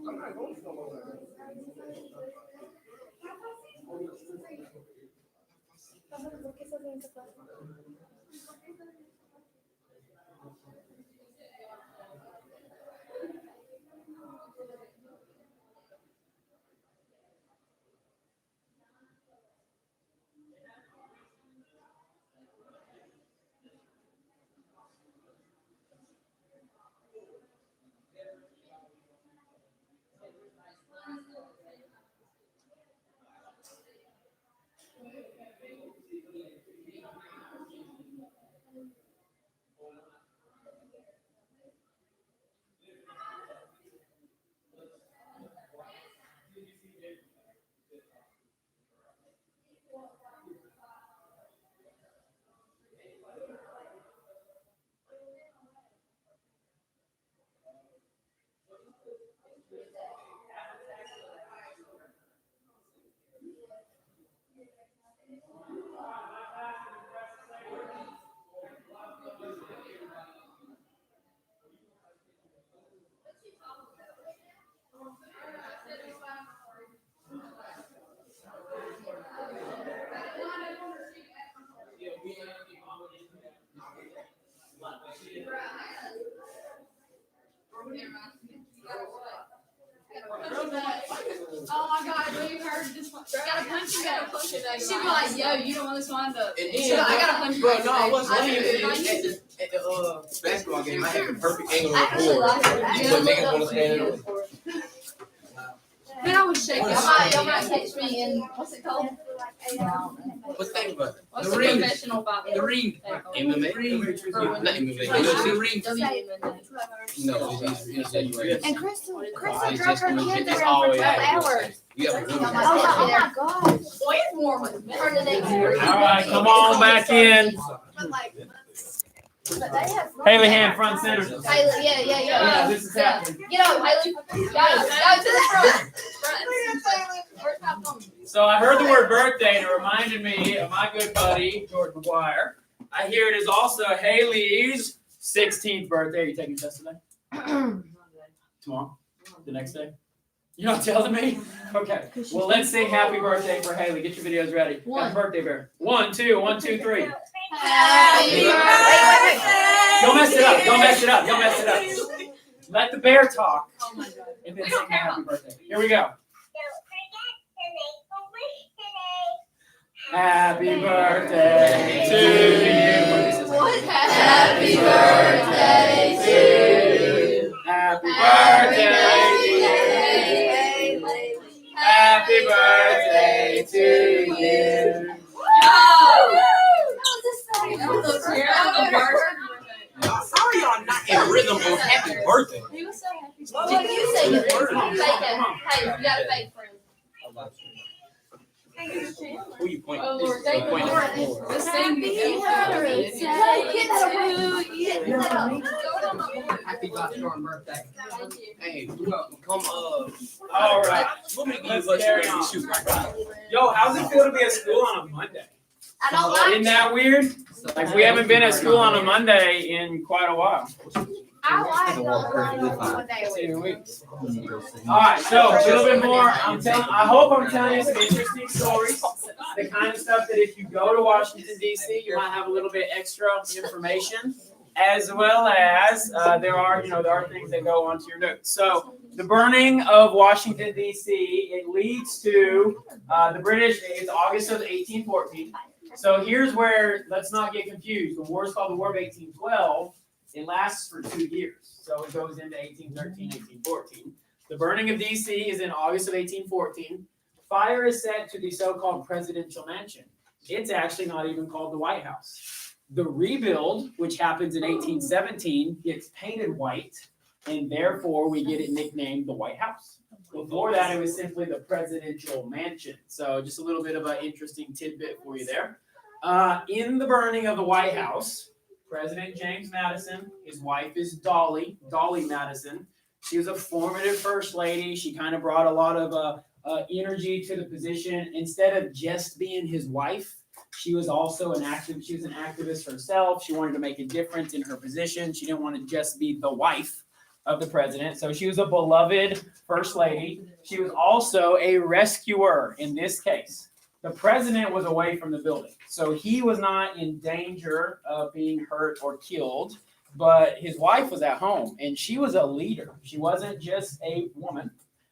I'm not going to no more. Oh my God, have you heard this one? Gotta punch you, gotta punch it. She'd be like, yo, you don't want this one to. I gotta punch you. Bro, no, I wasn't I playing do. at the basketball game. I had the perfect angle I of the actually board. like it. You couldn't make it on the stand. Then I would shake Y'all might catch me in, what's it called? What's the name about it? What's The the ring. professional bout? The ring. MMA? Not MMA. The ring. No, it's And Crystal It's drove just her legit. kids It's around for always 12 like hours. You have a good Oh one. my gosh. Boy, it's warm. Turn the next year. All right, come on back in. But they have. Haley Hand, front center. Haley, yeah. This is happening. Get up, Haley. Go to the front. Where's my phone? So I heard the word birthday and it reminded me of my good buddy, George McGuire. I hear it is also Haley's 16th birthday. Are you taking a test today? Tomorrow? The next day? You're not telling me? Okay. Well, let's sing happy birthday for Haley. Get your videos ready. Happy birthday, bear. 1, 2, 1, 2, 3. Happy birthday. Don't mess it up. Don't mess it up. Don't mess it up. Let the bear talk. Oh my God. And then sing happy birthday. Here we go. Happy birthday to you. What? Happy birthday to you. Happy birthday to you. Happy birthday to you. Sorry, y'all not in rhythm on happy birthday. He was so happy. Did you say it? Fake it. Hey, you got a fake friend. Who you pointing? Oh, Lord, thank you, Pointing Lord. at the Lord. Let's sing the Happy birthday. Thank you. Hey, you come All right. Let me Let's give carry you on. a shoot right. Yo, how's it feel to be at school on a Monday? I don't like Isn't that weird? Like we haven't been at school on a Monday in quite a while. I like one day a week. 2 weeks. All right, so a little bit more. I hope I'm telling you some interesting stories. The kind of stuff that if you go to Washington D.C., you might have a little bit extra information, as well as there are things that go onto your notes. So the burning of Washington D.C. it leads to the British. It's August of 1814. So here's where let's not get confused. The war is called the War of 1812. It lasts for 2 years. So it goes into 1813, 1814. The burning of D.C. is in August of 1814. Fire is set to the so-called presidential mansion. It's actually not even called the White House. The rebuild, which happens in 1817, gets painted white, and therefore we get it nicknamed the White House. Before that, it was simply the presidential mansion. So just a little bit of an interesting tidbit for you there. In the burning of the White House, President James Madison, his wife is Dolly Madison. She was a formative first lady. She kind of brought a lot of energy to the position. Instead of just being his wife, she was also an activist herself. She wanted to make a difference in her position. She didn't want to just be the wife of the president. So she was a beloved first lady. She was also a rescuer in this case. The president was away from the building, so he was not in danger of being hurt or killed, but his wife was at home, and she was a leader. She wasn't just a woman.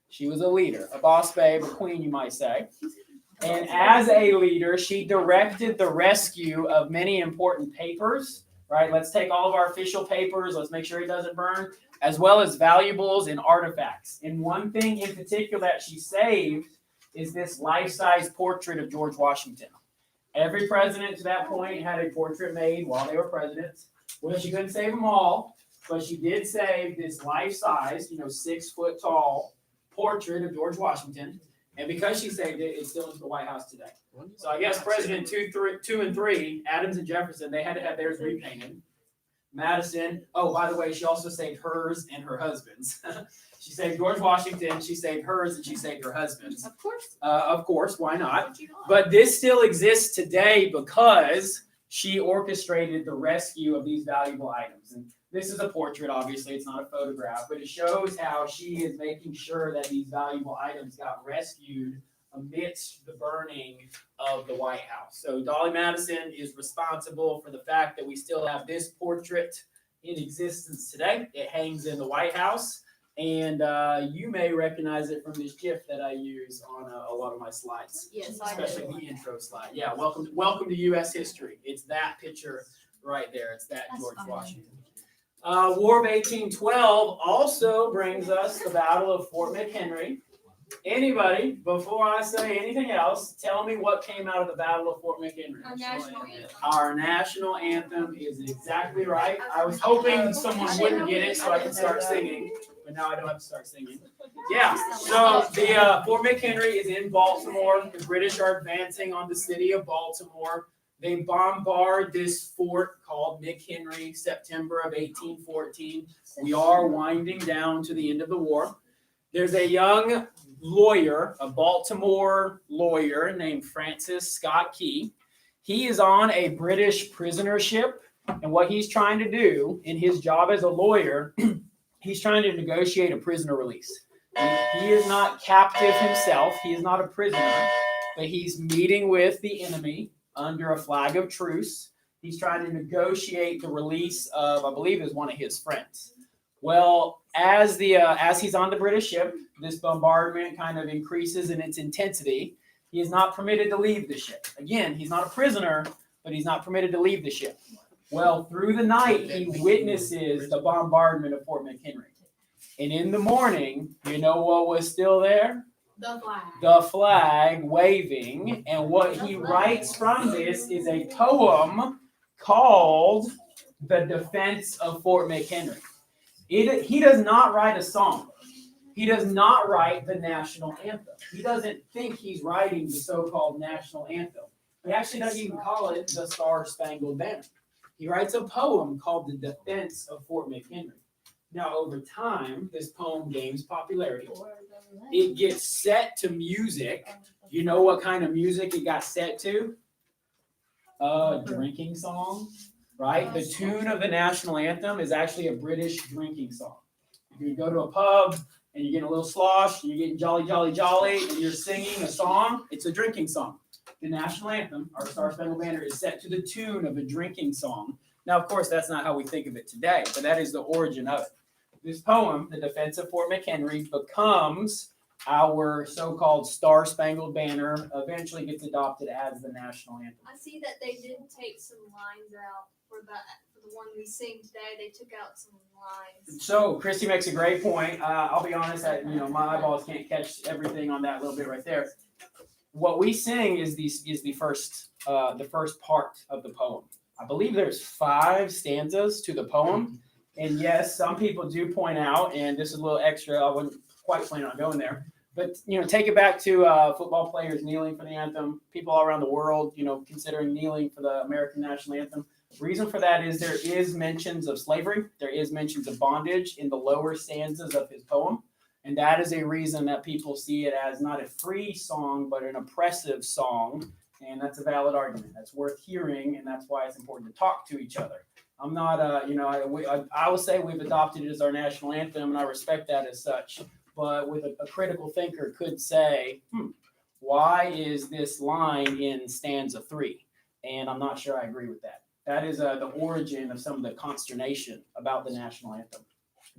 She was a leader, a boss babe, a queen, you might say. And as a leader, she directed the rescue of many important papers, right? Let's take all of our official papers. Let's make sure it doesn't burn, as well as valuables and artifacts. And one thing in particular that she saved is this life-size portrait of George Washington. Every president to that point had a portrait made while they were presidents. Well, she couldn't save them all, but she did save this life-size, 6 foot tall portrait of George Washington. And because she saved it, it's still in the White House today. So I guess President 2 and 3, Adams and Jefferson, they had to have theirs repainted. Madison, oh, by the way, she also saved hers and her husband's. She saved George Washington, she saved hers, and she saved her husband's. Of course, why not? But this still exists today because she orchestrated the rescue of these valuable items. And this is a portrait, obviously, it's not a photograph, but it shows how she is making sure that these valuable items got rescued amidst the burning of the White House. So Dolly Madison is responsible for the fact that we still have this portrait in existence today. It hangs in the White House. And you may recognize it from this GIF that I use on a lot of my slides, Yes, I especially the intro slide. Yeah, welcome to U.S. history. It's that picture right there. It's that George Washington. War of 1812 also brings us the Battle of Fort McHenry. Anybody, before I say anything else, tell me what came out of the Battle of Fort McHenry. Our national anthem. Our national anthem is exactly right. I was hoping someone wouldn't get it so I could start singing, but now I don't have to start singing. Yeah, so the Fort McHenry is in Baltimore. The British are advancing on the city of Baltimore. They bombard this fort called McHenry, September of 1814. We are winding down to the end of the war. There's a young lawyer, a Baltimore lawyer named Francis Scott Key. He is on a British prisoner ship, and what he's trying to do in his job as a lawyer, he's trying to negotiate a prisoner release. He is not captive himself. He is not a prisoner, but he's meeting with the enemy under a flag of truce. He's trying to negotiate the release of, I believe it was one of his friends. Well, as he's on the British ship, this bombardment kind of increases in its intensity. He is not permitted to leave the ship. Again, he's not a prisoner, but he's not permitted to leave the ship. Well, through the night, he witnesses the bombardment of Fort McHenry. And in the morning, you know what was still there? The flag. The flag waving. And what he writes from this is a poem called The Defense of Fort McHenry. He does not write a song. He does not write the national anthem. He doesn't think he's writing the so-called national anthem. He actually doesn't even call it the Star-Spangled Banner. He writes a poem called The Defense of Fort McHenry. Now, over time, this poem gains popularity. It gets set to music. You know what kind of music it got set to? A drinking song, right? The tune of the national anthem is actually a British drinking song. If you go to a pub and you're getting a little slosh, and you're getting jolly, jolly, jolly, and you're singing a song, it's a drinking song. The national anthem, our Star-Spangled Banner, is set to the tune of a drinking song. Now, of course, that's not how we think of it today, but that is the origin of it. This poem, The Defense of Fort McHenry, becomes our so-called Star-Spangled Banner, eventually gets adopted as the national anthem. I see that they did take some lines out for the one we sing today. They took out some lines. So, Christy makes a great point. I'll be honest, my eyeballs can't catch everything on that little bit right there. What we sing is the first part of the poem. I believe there's 5 stanzas to the poem. And yes, some people do point out, and this is a little extra, I wasn't quite planning on going there, but, take it back to football players kneeling for the anthem, people all around the world, considering kneeling for the American national anthem. The reason for that is there is mentions of slavery, there is mentions of bondage in the lower stanzas of his poem, and that is a reason that people see it as not a free song, but an oppressive song, and that's a valid argument. That's worth hearing, and that's why it's important to talk to each other. I'm not, I will say we've adopted it as our national anthem, and I respect that as such. But with a critical thinker could say, why is this line in stanza 3? And I'm not sure I agree with that. That is the origin of some of the consternation about the national anthem.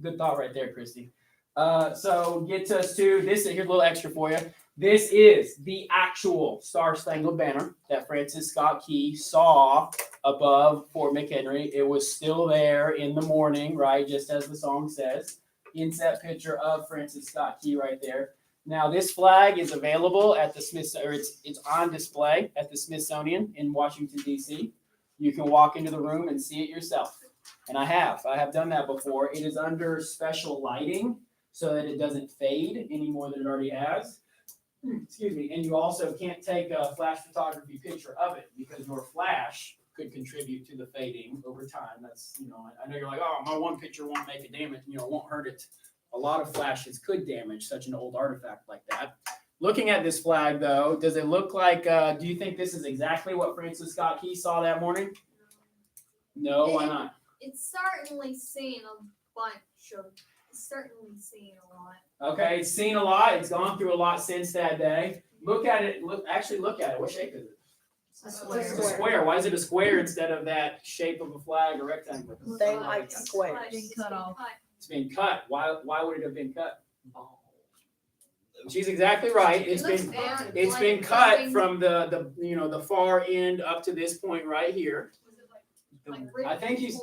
Good thought right there, Christy. So gets us to this. Here's a little extra for you. This is the actual Star-Spangled Banner that Francis Scott Key saw above Fort McHenry. It was still there in the morning, right, just as the song says. Inset picture of Francis Scott Key right there. Now, this flag is available at the it's on display at the Smithsonian in Washington, D.C. You can walk into the room and see it yourself. And I have done that before. It is under special lighting so that it doesn't fade any more than it already has. Excuse me. And you also can't take a flash photography picture of it because your flash could contribute to the fading over time. That's, I know you're like, oh, my one picture won't make a damage, it won't hurt it. A lot of flashes could damage such an old artifact like that. Looking at this flag, though, does it look like, do you think this is exactly what Francis Scott Key saw that morning? No, why not? It's certainly seen a bunch of, it's certainly seen a lot. Okay, it's seen a lot. It's gone through a lot since that day. Look at it. Look at it. What shape is it? It's It's a square. Why is it a square instead of that shape of a flag or rectangle? They like squares. It's been cut off. It's been cut. Why would it have been cut? She's exactly right. It's been cut from the far end up to this point right here. I think she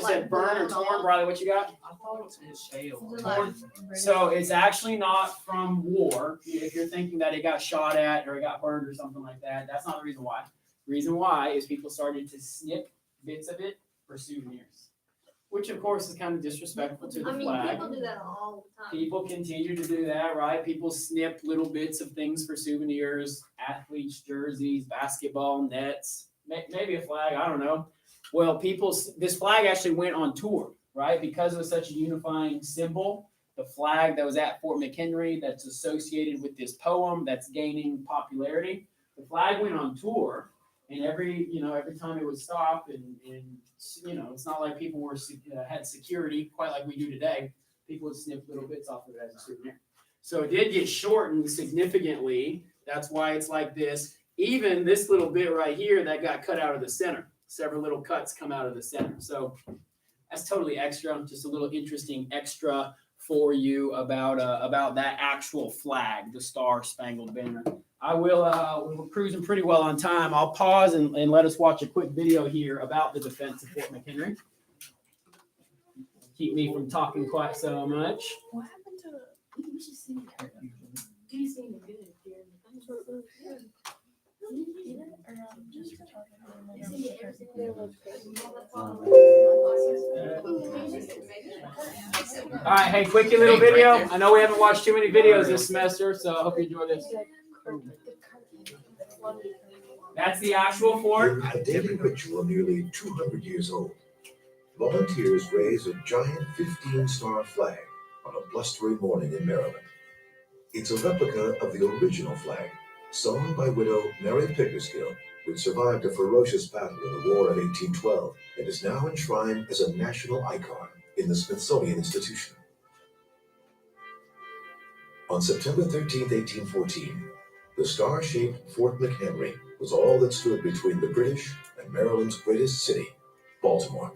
said burn or torn. Riley, what you got? I thought it was shale. Torn. So it's actually not from war. If you're thinking that it got shot at or it got burned or something like that, that's not the reason why. The reason why is people started to snip bits of it for souvenirs, which of course is kind of disrespectful to the flag. People do that all the time. People continue to do that, right? People snip little bits of things for souvenirs, athletes' jerseys, basketball nets, maybe a flag, I don't know. Well, this flag actually went on tour, right? Because it was such a unifying symbol, the flag that was at Fort McHenry that's associated with this poem that's gaining popularity. The flag went on tour, and every time it would stop, and it's not like people had security quite like we do today. People would snip little bits off of it as a souvenir. So it did get shortened significantly. That's why it's like this. Even this little bit right here that got cut out of the center. Several little cuts come out of the center. So That's totally extra. Just a little interesting extra for you about that actual flag, the Star Spangled Banner. I will. We're cruising pretty well on time. I'll pause and let us watch a quick video here about the defense of Fort McHenry. Keep me from talking quite so much. What happened to We should sing it. You sing it good here. just All right, hey, quickie little video. I know we haven't watched too many videos this semester, so I hope you enjoy this. That's the actual fort. A daily ritual nearly 200 years old. Volunteers raise a giant 15-star flag on a blustery morning in Maryland. It's a replica of the original flag, sewn by widow Mary Pickersgill, which survived a ferocious battle in the War of 1812 and is now enshrined as a national icon in the Smithsonian Institution. On September 13, 1814, the star-shaped Fort McHenry was all that stood between the British and Maryland's greatest city, Baltimore.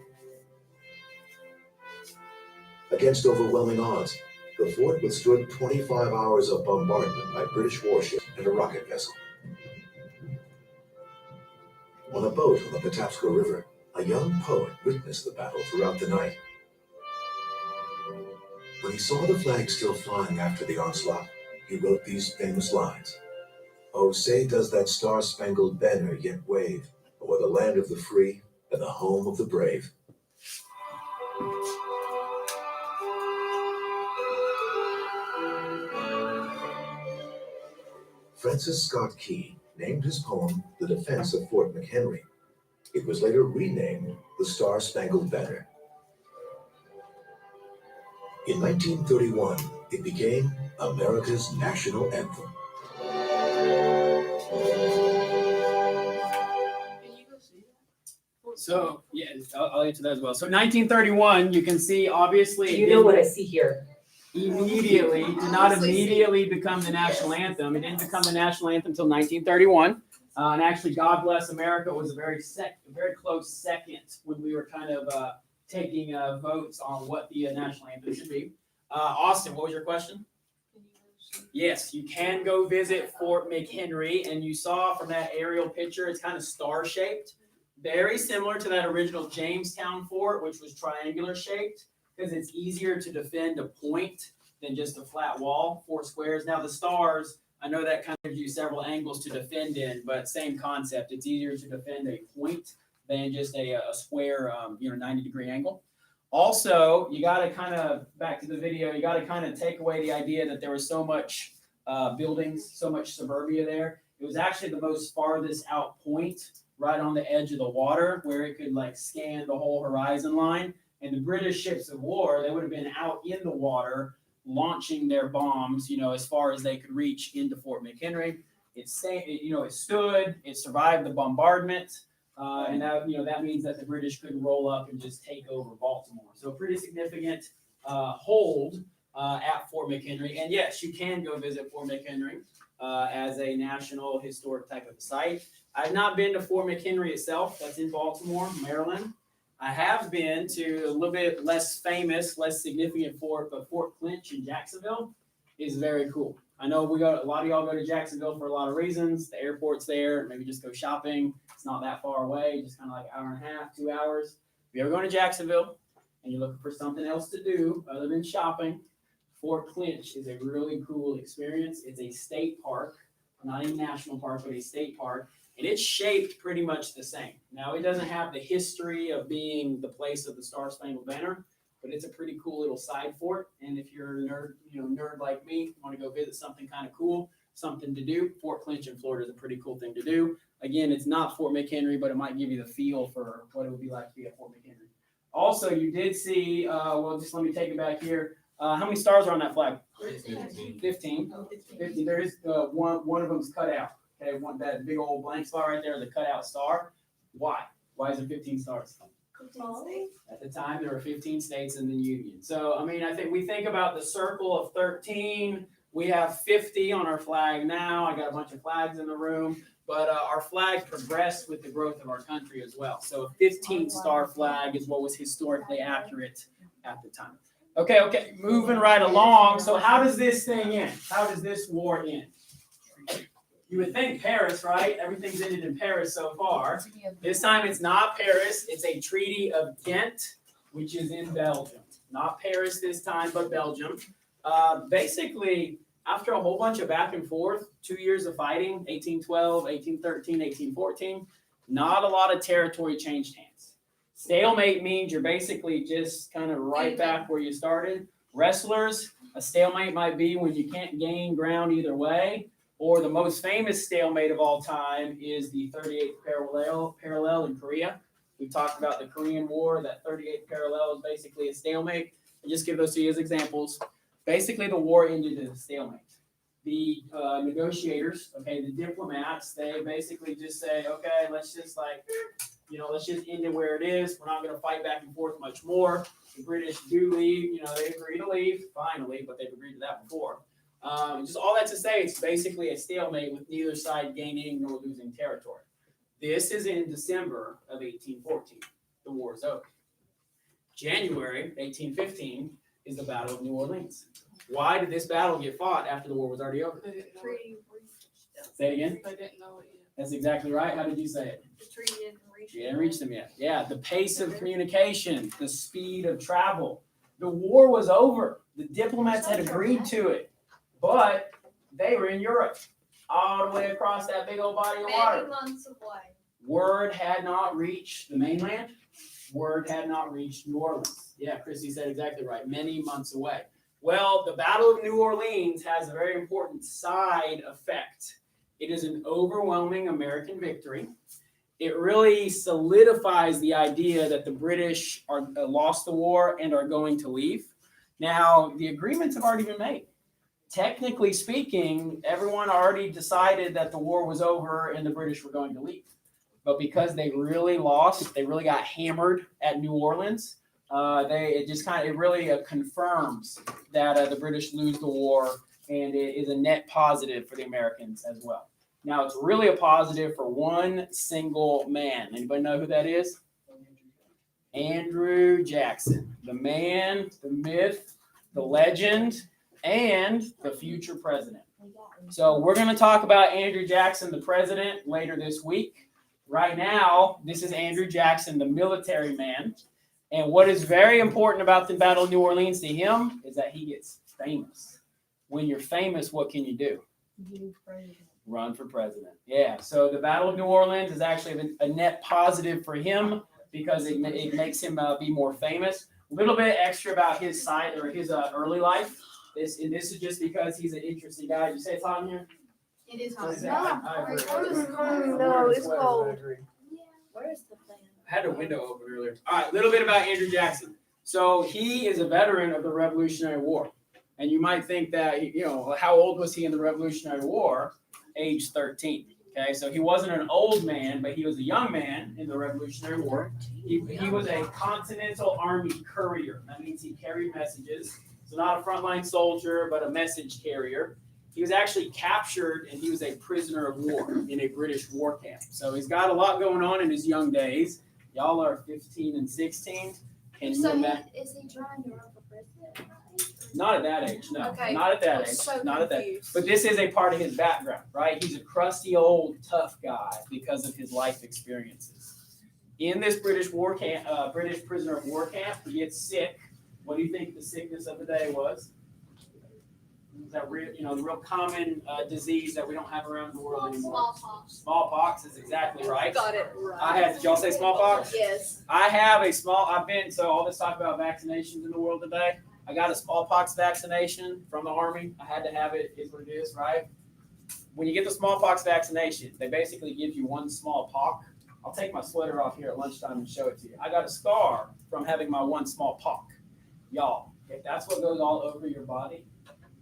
Against overwhelming odds, the fort withstood 25 hours of bombardment by British warships and a rocket vessel. On a boat on the Patapsco River, a young poet witnessed the battle throughout the night. When he saw the flag still flying after the onslaught, he wrote these famous lines. "Oh, say does that star-spangled banner yet wave o'er the land of the free and the home of the brave." Francis Scott Key named his poem The Defense of Fort McHenry. It was later renamed the Star-Spangled Banner. In 1931, it became America's national anthem. So yeah, I'll answer that as well. So 1931, you can see obviously. You know what I see here? Immediately did not immediately become the national anthem. It didn't become the national anthem until 1931. And actually, God Bless America was a very close second when we were kind of taking votes on what the national anthem should be. Austin, what was your question? Yes, you can go visit Fort McHenry, and you saw from that aerial picture, it's kind of star-shaped. Very similar to that original Jamestown fort, which was triangular shaped, because it's easier to defend a point than just a flat wall, 4 squares. Now the stars, I know that kind of gives you several angles to defend in, but same concept. It's easier to defend a point than just a square, 90-degree angle. Also, you got to kind of, back to the video, you got to kind of take away the idea that there was so much buildings, so much suburbia there. It was actually the most farthest out point right on the edge of the water where it could like scan the whole horizon line. And the British ships of war, they would have been out in the water launching their bombs, as far as they could reach into Fort McHenry. It stood, it survived the bombardment, and that means that the British couldn't roll up and just take over Baltimore. So pretty significant hold at Fort McHenry. And yes, you can go visit Fort McHenry as a national historic type of site. I've not been to Fort McHenry itself. That's in Baltimore, Maryland. I have been to a little bit less famous, less significant fort, but Fort Clinch in Jacksonville is very cool. I know a lot of y'all go to Jacksonville for a lot of reasons. The airport's there, maybe just go shopping. It's not that far away, just kind of like an hour and a half, 2 hours. If you're ever going to Jacksonville and you're looking for something else to do other than shopping, Fort Clinch is a really cool experience. It's a state park, not a national park, but a state park. And it's shaped pretty much the same. Now, it doesn't have the history of being the place of the Star-Spangled Banner, but it's a pretty cool little side fort. And if you're a nerd like me, want to go visit something kind of cool, something to do, Fort Clinch in Florida is a pretty cool thing to do. Again, it's not Fort McHenry, but it might give you the feel for what it would be like to be at Fort McHenry. Also, you did see, just let me take it back here. How many stars are on that flag? 15. 15. There is one of them's cut out. Okay, that big old blank spot right there, the cutout star. Why? Why is there 15 stars? 15 states. At the time, there were 15 states in the Union. So, I think we think about the circle of 13. We have 50 on our flag now. I got a bunch of flags in the room. but our flag progressed with the growth of our country as well. So a 15-star flag is what was historically accurate at the time. Okay, moving right along. So how does this thing end? How does this war end? You would think Paris, right? Everything's ended in Paris so far. This time it's not Paris. It's a Treaty of Ghent, which is in Belgium. Not Paris this time, but Belgium. Basically, after a whole bunch of back and forth, 2 years of fighting, 1812, 1813, 1814, not a lot of territory changed hands. Stalemate means you're basically just kind of right back where you started. Wrestlers, a stalemate might be when you can't gain ground either way. Or the most famous stalemate of all time is the 38th parallel in Korea. We talked about the Korean War. That 38th parallel is basically a stalemate. I'll just give those to you as examples. Basically, the war ended in a stalemate. The negotiators, the diplomats, they basically just say, okay, let's just let's just end it where it is. We're not going to fight back and forth much more. The British do leave. They agree to leave finally, but they've agreed to that before. Just all that to say, it's basically a stalemate with neither side gaining nor losing territory. This is in December of 1814. The war is over. January 1815 is the Battle of New Orleans. Why did this battle get fought after the war was already over? Say it again. They didn't know it yet. That's exactly right. How did you say it? The treaty didn't reach. You didn't reach them yet. Yeah, the pace of communication, the speed of travel. The war was over. The diplomats had agreed to it. But they were in Europe, all the way across that big old body of water. Many months away. Word had not reached the mainland. Word had not reached New Orleans. Yeah, Christy said exactly right. Many months away. Well, the Battle of New Orleans has a very important side effect. It is an overwhelming American victory. It really solidifies the idea that the British are lost the war and are going to leave. Now, the agreements have already been made. Technically speaking, everyone already decided that the war was over and the British were going to leave. But because they really lost, they really got hammered at New Orleans, it really confirms that the British lose the war, and it is a net positive for the Americans as well. Now, it's really a positive for one single man. Anybody know who that is? Andrew Jackson, the man, the myth, the legend, and the future president. So we're going to talk about Andrew Jackson, the president, later this week. Right now, this is Andrew Jackson, the military man. And what is very important about the Battle of New Orleans to him is that he gets famous. When you're famous, what can you do? Run for president. Yeah, so the Battle of New Orleans is actually a net positive for him because it makes him be more famous. A little bit extra about his side or his early life. This is just because he's an interesting guy. Did you say it's hot in here? It is hot. I agree. No, it's cold. Where's the fan? I had a window open earlier. All right, a little bit about Andrew Jackson. So he is a veteran of the Revolutionary War. And you might think that, how old was he in the Revolutionary War? Age 13. Okay, so he wasn't an old man, but he was a young man in the Revolutionary War. He was a Continental Army courier. That means he carried messages. So not a frontline soldier, but a message carrier. He was actually captured and he was a prisoner of war in a British war camp. So he's got a lot going on in his young days. Y'all are 15 and 16. Can you imagine? Is he trying to run for president? Not at that age, no. Okay. Not at that I age. was so Not at that. confused. But this is a part of his background, right? He's a crusty old tough guy because of his life experiences. In this British war camp, British prisoner of war camp, he gets sick. What do you think the sickness of the day was? That real, the real common disease that we don't have around the world anymore. Smallpox is exactly right. Got it right. Did y'all say smallpox? Yes. I have all this talk about vaccinations in the world today. I got a smallpox vaccination from the Army. I had to have it, is what it is, right? When you get the smallpox vaccination, they basically give you one small pock. I'll take my sweater off here at lunchtime and show it to you. I got a scar from having my one small pock. Y'all, if that's what goes all over your body,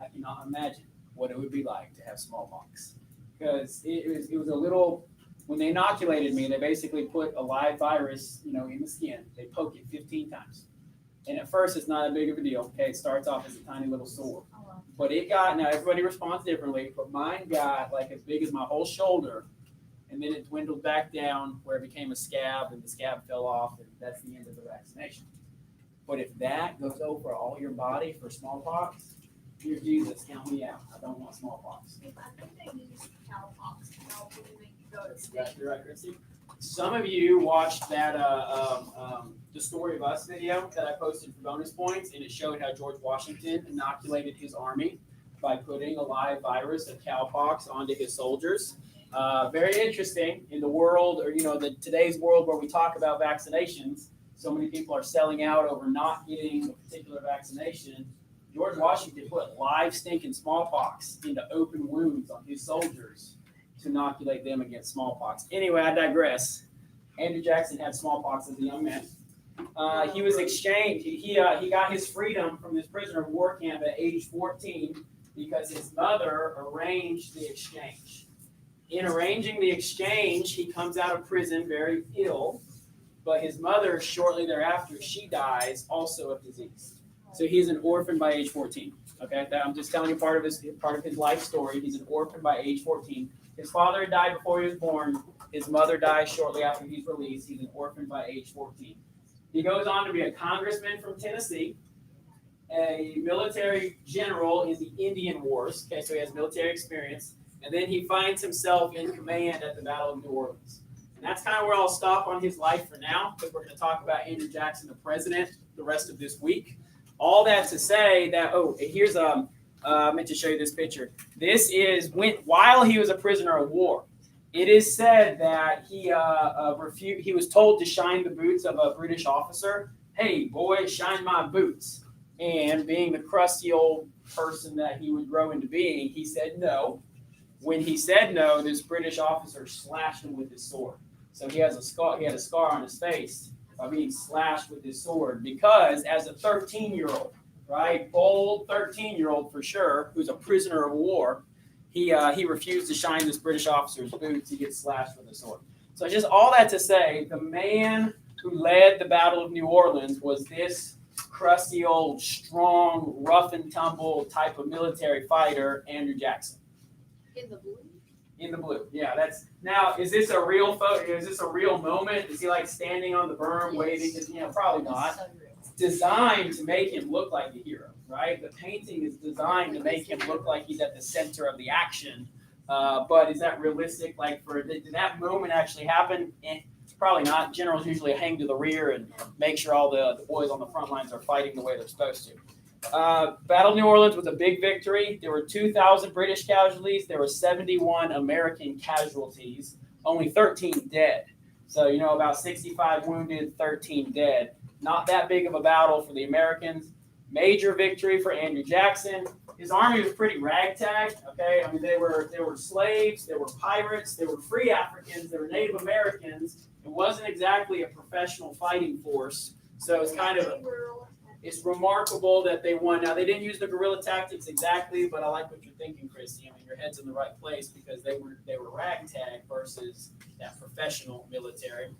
I cannot imagine what it would be like to have smallpox. Because it was a little, when they inoculated me, they basically put a live virus, in the skin. They poke it 15 times. And at first, it's not that big of a deal. Okay, it starts off as a tiny little sore. But now everybody responds differently, but mine got like as big as my whole shoulder. and then it dwindled back down where it became a scab, and the scab fell off, and that's the end of the vaccination. But if that goes over all your body for smallpox, dear Jesus, count me out. I don't want smallpox. I think they use cowpox to help when they go to sleep. Exactly right, Chrissy. Some of you watched that the Story of Us video that I posted for bonus points, and it showed how George Washington inoculated his army by putting a live virus of cowpox onto his soldiers. Very interesting in the world, or today's world where we talk about vaccinations. So many people are selling out over not getting a particular vaccination. George Washington put live stinking smallpox into open wounds on his soldiers to inoculate them against smallpox. Anyway, I digress. Andrew Jackson had smallpox as a young man. He was exchanged. He got his freedom from this prisoner of war camp at age 14 because his mother arranged the exchange. In arranging the exchange, he comes out of prison very ill, but his mother, shortly thereafter, she dies also of disease. So he's an orphan by age 14. Okay, I'm just telling you part of his life story. He's an orphan by age 14. His father died before he was born. His mother dies shortly after he's released. He's an orphan by age 14. He goes on to be a congressman from Tennessee, a military general in the Indian Wars. Okay, so he has military experience. And then he finds himself in command at the Battle of New Orleans. And that's kind of where I'll stop on his life for now, because we're going to talk about Andrew Jackson, the president, the rest of this week. All that to say that, here's I meant to show you this picture. This is while he was a prisoner of war. It is said that he was told to shine the boots of a British officer. Hey, boy, shine my boots. And being the crusty old person that he would grow into being, he said no. When he said no, this British officer slashed him with his sword. So he has a scar. He had a scar on his face by being slashed with his sword because, as a 13-year-old, right, bold 13-year-old for sure, who's a prisoner of war, he refused to shine this British officer's boots. He gets slashed with a sword. So just all that to say, the man who led the Battle of New Orleans was this crusty old, strong, rough and tumble type of military fighter, Andrew Jackson. In the blue? In the blue, yeah. Now, is this a real photo? Is this a real moment? Is he like standing on the berm waving? Probably not. It's designed to make him look like a hero, right? The painting is designed to make him look like he's at the center of the action. But is that realistic? Like, did that moment actually happen? Probably not. Generals usually hang to the rear and make sure all the boys on the front lines are fighting the way they're supposed to. Battle of New Orleans was a big victory. There were 2,000 British casualties. There were 71 American casualties, only 13 dead. So, about 65 wounded, 13 dead. Not that big of a battle for the Americans. Major victory for Andrew Jackson. His army was pretty ragtag, okay? I mean, they were slaves, they were pirates, they were free Africans, they were Native Americans. It wasn't exactly a professional fighting force. So it's remarkable that they won. Now, they didn't use the guerrilla tactics exactly, but I like what you're thinking, Christy. I mean, your head's in the right place because they were ragtag versus that professional military.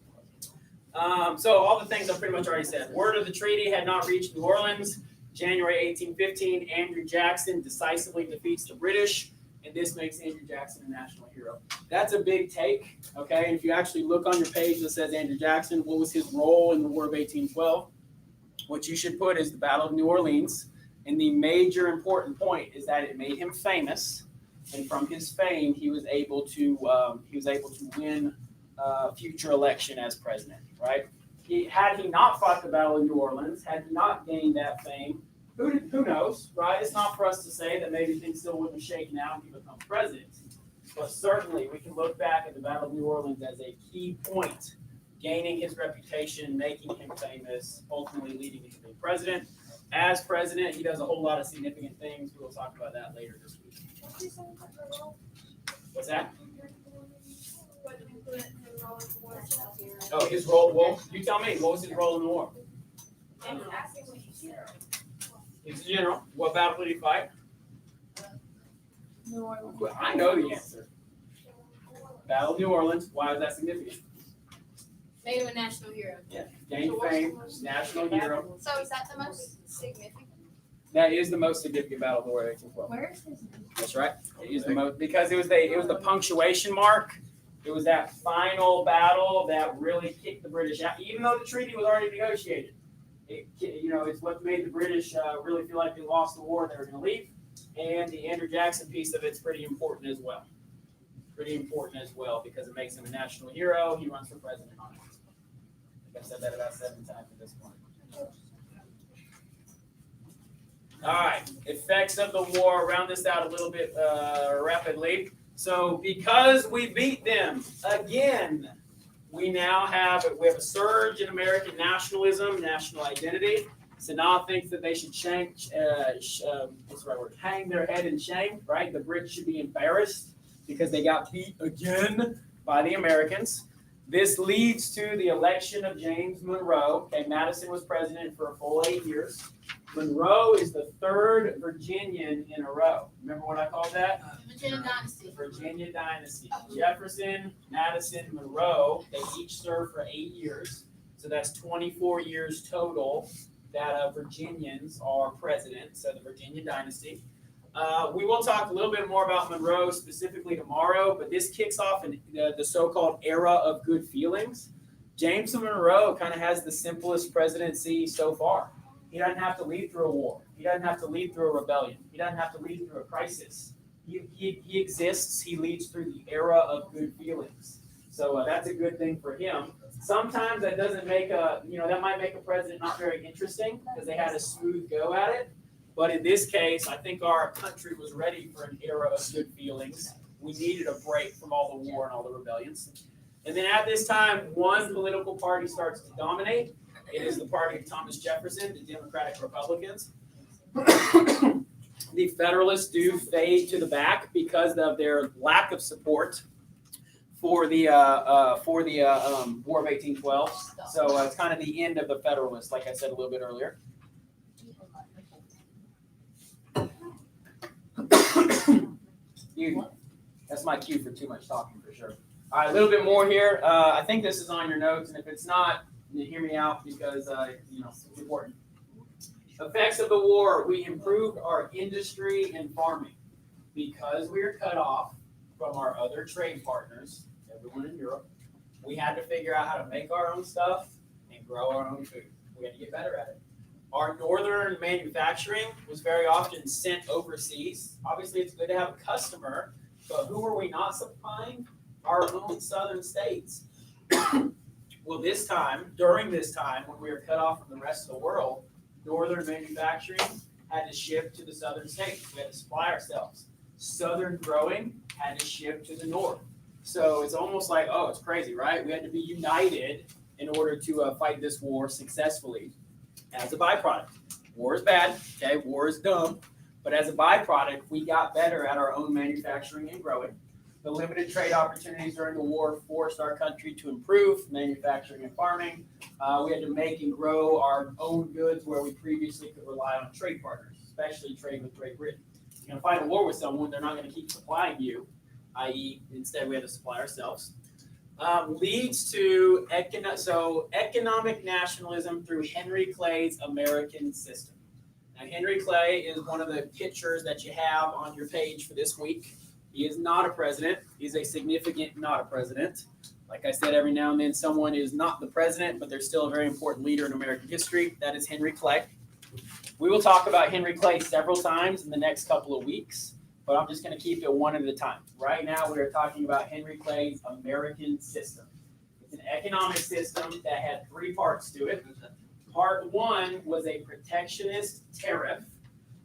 So all the things I've pretty much already said. Word of the treaty had not reached New Orleans. January 1815, Andrew Jackson decisively defeats the British, and this makes Andrew Jackson a national hero. That's a big take, okay? And if you actually look on your page that says Andrew Jackson, what was his role in the War of 1812? What you should put is the Battle of New Orleans, and the major important point is that it made him famous, and from his fame, he was able to win a future election as president, right? Had he not fought the Battle of New Orleans, had he not gained that fame, who knows, right? It's not for us to say that maybe things still wouldn't have shaken out and he becomes president. But certainly we can look back at the Battle of New Orleans as a key point, gaining his reputation, making him famous, ultimately leading him to be president. As president, he does a whole lot of significant things. We'll talk about that later this week. What's that? Oh, his role. Well, you tell me. What was his role in the war? He's a general. What battle did he fight? New Orleans. Well, I know the answer. Battle of New Orleans. Why is that significant? Made him a national hero. Yeah. Gained fame, national hero. So is that the most significant? That is the most significant battle of the War of 1812. Where is his name? That's right. It is the most because it was the punctuation mark. It was that final battle that really kicked the British out, even though the treaty was already negotiated. It's what made the British really feel like they lost the war and they were going to leave. And the Andrew Jackson piece of it's pretty important as well. Pretty important as well because it makes him a national hero. He runs for president on it. I think I've said that about 7 times at this point. All right, effects of the war. Round this out a little bit rapidly. So because we beat them again, we have a surge in American nationalism, national identity. Sanaa thinks that they should hang their head in shame, right? The Brits should be embarrassed because they got beat again by the Americans. This leads to the election of James Monroe. Okay, Madison was president for a full 8 years. Monroe is the 3rd Virginian in a row. Remember what I called that? Virginia Dynasty. The Virginia Dynasty. Jefferson, Madison, Monroe, they each served for 8 years. So that's 24 years total that Virginians are president. So the Virginia Dynasty. We will talk a little bit more about Monroe specifically tomorrow, but this kicks off the so-called era of good feelings. James Monroe kind of has the simplest presidency so far. He doesn't have to lead through a war. He doesn't have to lead through a rebellion. He doesn't have to lead through a crisis. He exists. He leads through the era of good feelings. So that's a good thing for him. Sometimes that doesn't make that might make a president not very interesting because they had a smooth go at it. But in this case, I think our country was ready for an era of good feelings. We needed a break from all the war and all the rebellions. And then at this time, one political party starts to dominate. It is the party of Thomas Jefferson, the Democratic Republicans. The Federalists do fade to the back because of their lack of support for the War of 1812. So it's kind of the end of the Federalists, like I said a little bit earlier. That's my cue for too much talking for sure. All right, a little bit more here. I think this is on your notes, and if it's not, you hear me out because it's important. Effects of the war: we improved our industry and farming because we were cut off from our other trade partners, everyone in Europe. We had to figure out how to make our own stuff and grow our own food. We had to get better at it. Our northern manufacturing was very often sent overseas. Obviously, it's good to have a customer, but who were we not supplying? Our own southern states. Well, during this time, when we were cut off from the rest of the world, northern manufacturing had to ship to the southern states. We had to supply ourselves. Southern growing had to ship to the north. So it's almost like, it's crazy, right? We had to be united in order to fight this war successfully. As a byproduct, war is bad, okay? War is dumb. But as a byproduct, we got better at our own manufacturing and growing. The limited trade opportunities during the war forced our country to improve manufacturing and farming. We had to make and grow our own goods where we previously could rely on trade partners, especially trade with Great Britain. If you're going to fight a war with someone, they're not going to keep supplying you, i.e., instead we had to supply ourselves. Leads to economic nationalism through Henry Clay's American system. Now, Henry Clay is one of the pictures that you have on your page for this week. He is not a president. He's a significant not a president. Like I said, every now and then someone is not the president, but they're still a very important leader in American history. That is Henry Clay. We will talk about Henry Clay several times in the next couple of weeks, but I'm just going to keep it one at a time. Right now, we are talking about Henry Clay's American system. It's an economic system that had 3 parts to it. Part 1 was a protectionist tariff.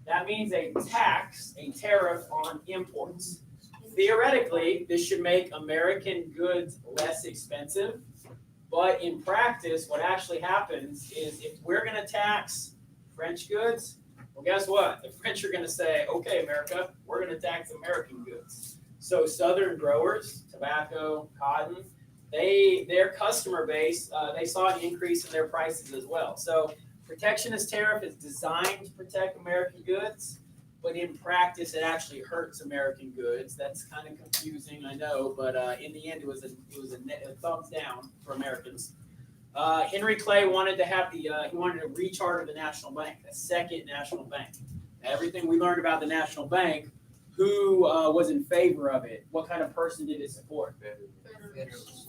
That means a tariff on imports. Theoretically, this should make American goods less expensive, but in practice, what actually happens is if we're going to tax French goods, well, guess what? The French are going to say, okay, America, we're going to tax American goods. So Southern growers, tobacco, cotton, their customer base, they saw an increase in their prices as well. So protectionist tariff is designed to protect American goods, but in practice, it actually hurts American goods. That's kind of confusing, I know, but in the end, it was a thumbs down for Americans. Henry Clay wanted to have he wanted to recharter the national bank, a second national bank. Everything we learned about the national bank Who was in favor of it? What kind of person did it support?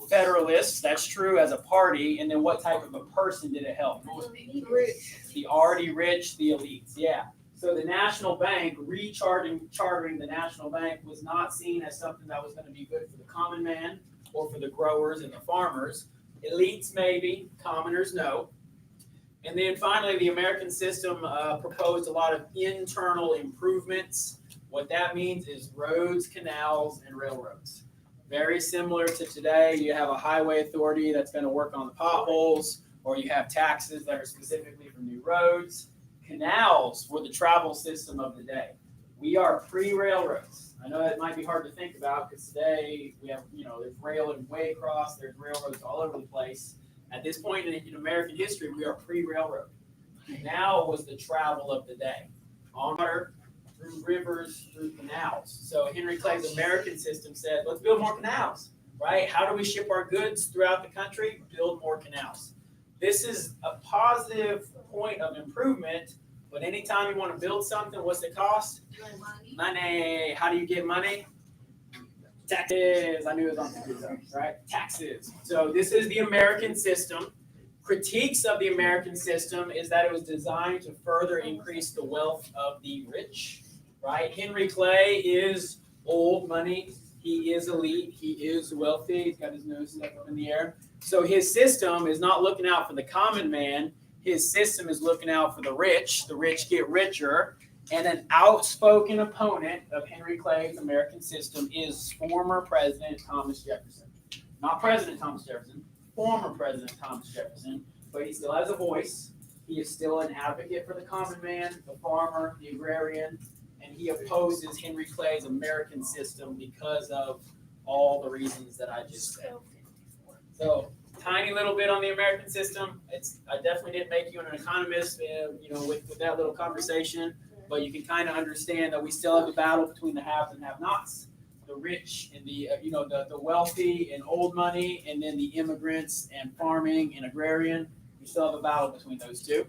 Federalists, that's true as a party. And then what type of a person did it help? The already rich, the elites. Yeah. So the national bank, chartering the national bank was not seen as something that was going to be good for the common man or for the growers and the farmers. Elites maybe, commoners no. And then finally, the American system proposed a lot of internal improvements. What that means is roads, canals, and railroads. Very similar to today, you have a highway authority that's going to work on the potholes, or you have taxes that are specifically for new roads. Canals were the travel system of the day. We are pre-railroads. I know that might be hard to think about because today we have, there's rail and way across, there's railroads all over the place. At this point in American history, we are pre-railroad. Canal was the travel of the day. On water, through rivers, through canals. So Henry Clay's American system said, let's build more canals, right? How do we ship our goods throughout the country? Build more canals. This is a positive point of improvement, but anytime you want to build something, what's it cost? Money. How do you get money? Taxes. I knew it was on the computer, right? Taxes. So this is the American system. Critiques of the American system is that it was designed to further increase the wealth of the rich, right? Henry Clay is old money. He is elite. He is wealthy. He's got his nose stuck up in the air. So his system is not looking out for the common man. His system is looking out for the rich. The rich get richer. And an outspoken opponent of Henry Clay's American system is former President Thomas Jefferson. Not President Thomas Jefferson, former President Thomas Jefferson, but he still has a voice. He is still an advocate for the common man, the farmer, the agrarian, and he opposes Henry Clay's American system because of all the reasons that I just said. So, tiny little bit on the American system. I definitely didn't make you an economist, with that little conversation. But you can kind of understand that we still have a battle between the haves and have-nots, the rich and the wealthy and old money, and then the immigrants and farming and agrarian. We still have a battle between those two.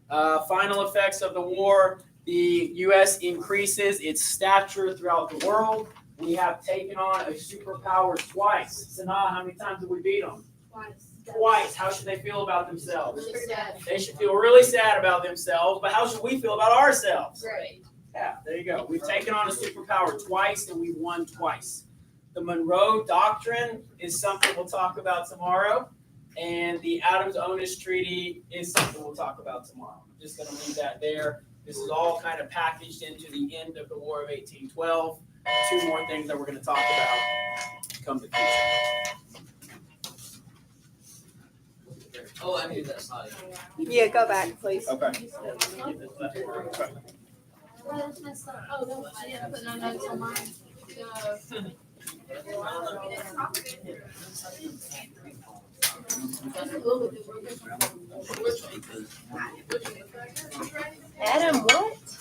Final effects of the war: the U.S. increases its stature throughout the world. We have taken on a superpower twice. Sanaa, how many times have we beat them? Twice. How should they feel about themselves? They should feel really sad about themselves, but how should we feel about ourselves? Great. Yeah, there you go. We've taken on a superpower twice and we've won twice. The Monroe Doctrine is something we'll talk about tomorrow, and the Adams-Onis Treaty is something we'll talk about tomorrow. I'm just going to leave that there. This is all kind of packaged into the end of the War of 1812. Two more things that we're going to talk about come the future. Oh, I knew that slide. Yeah, go back, please. Okay. Oh, that's messed up. Oh, I didn't put no notes on mine.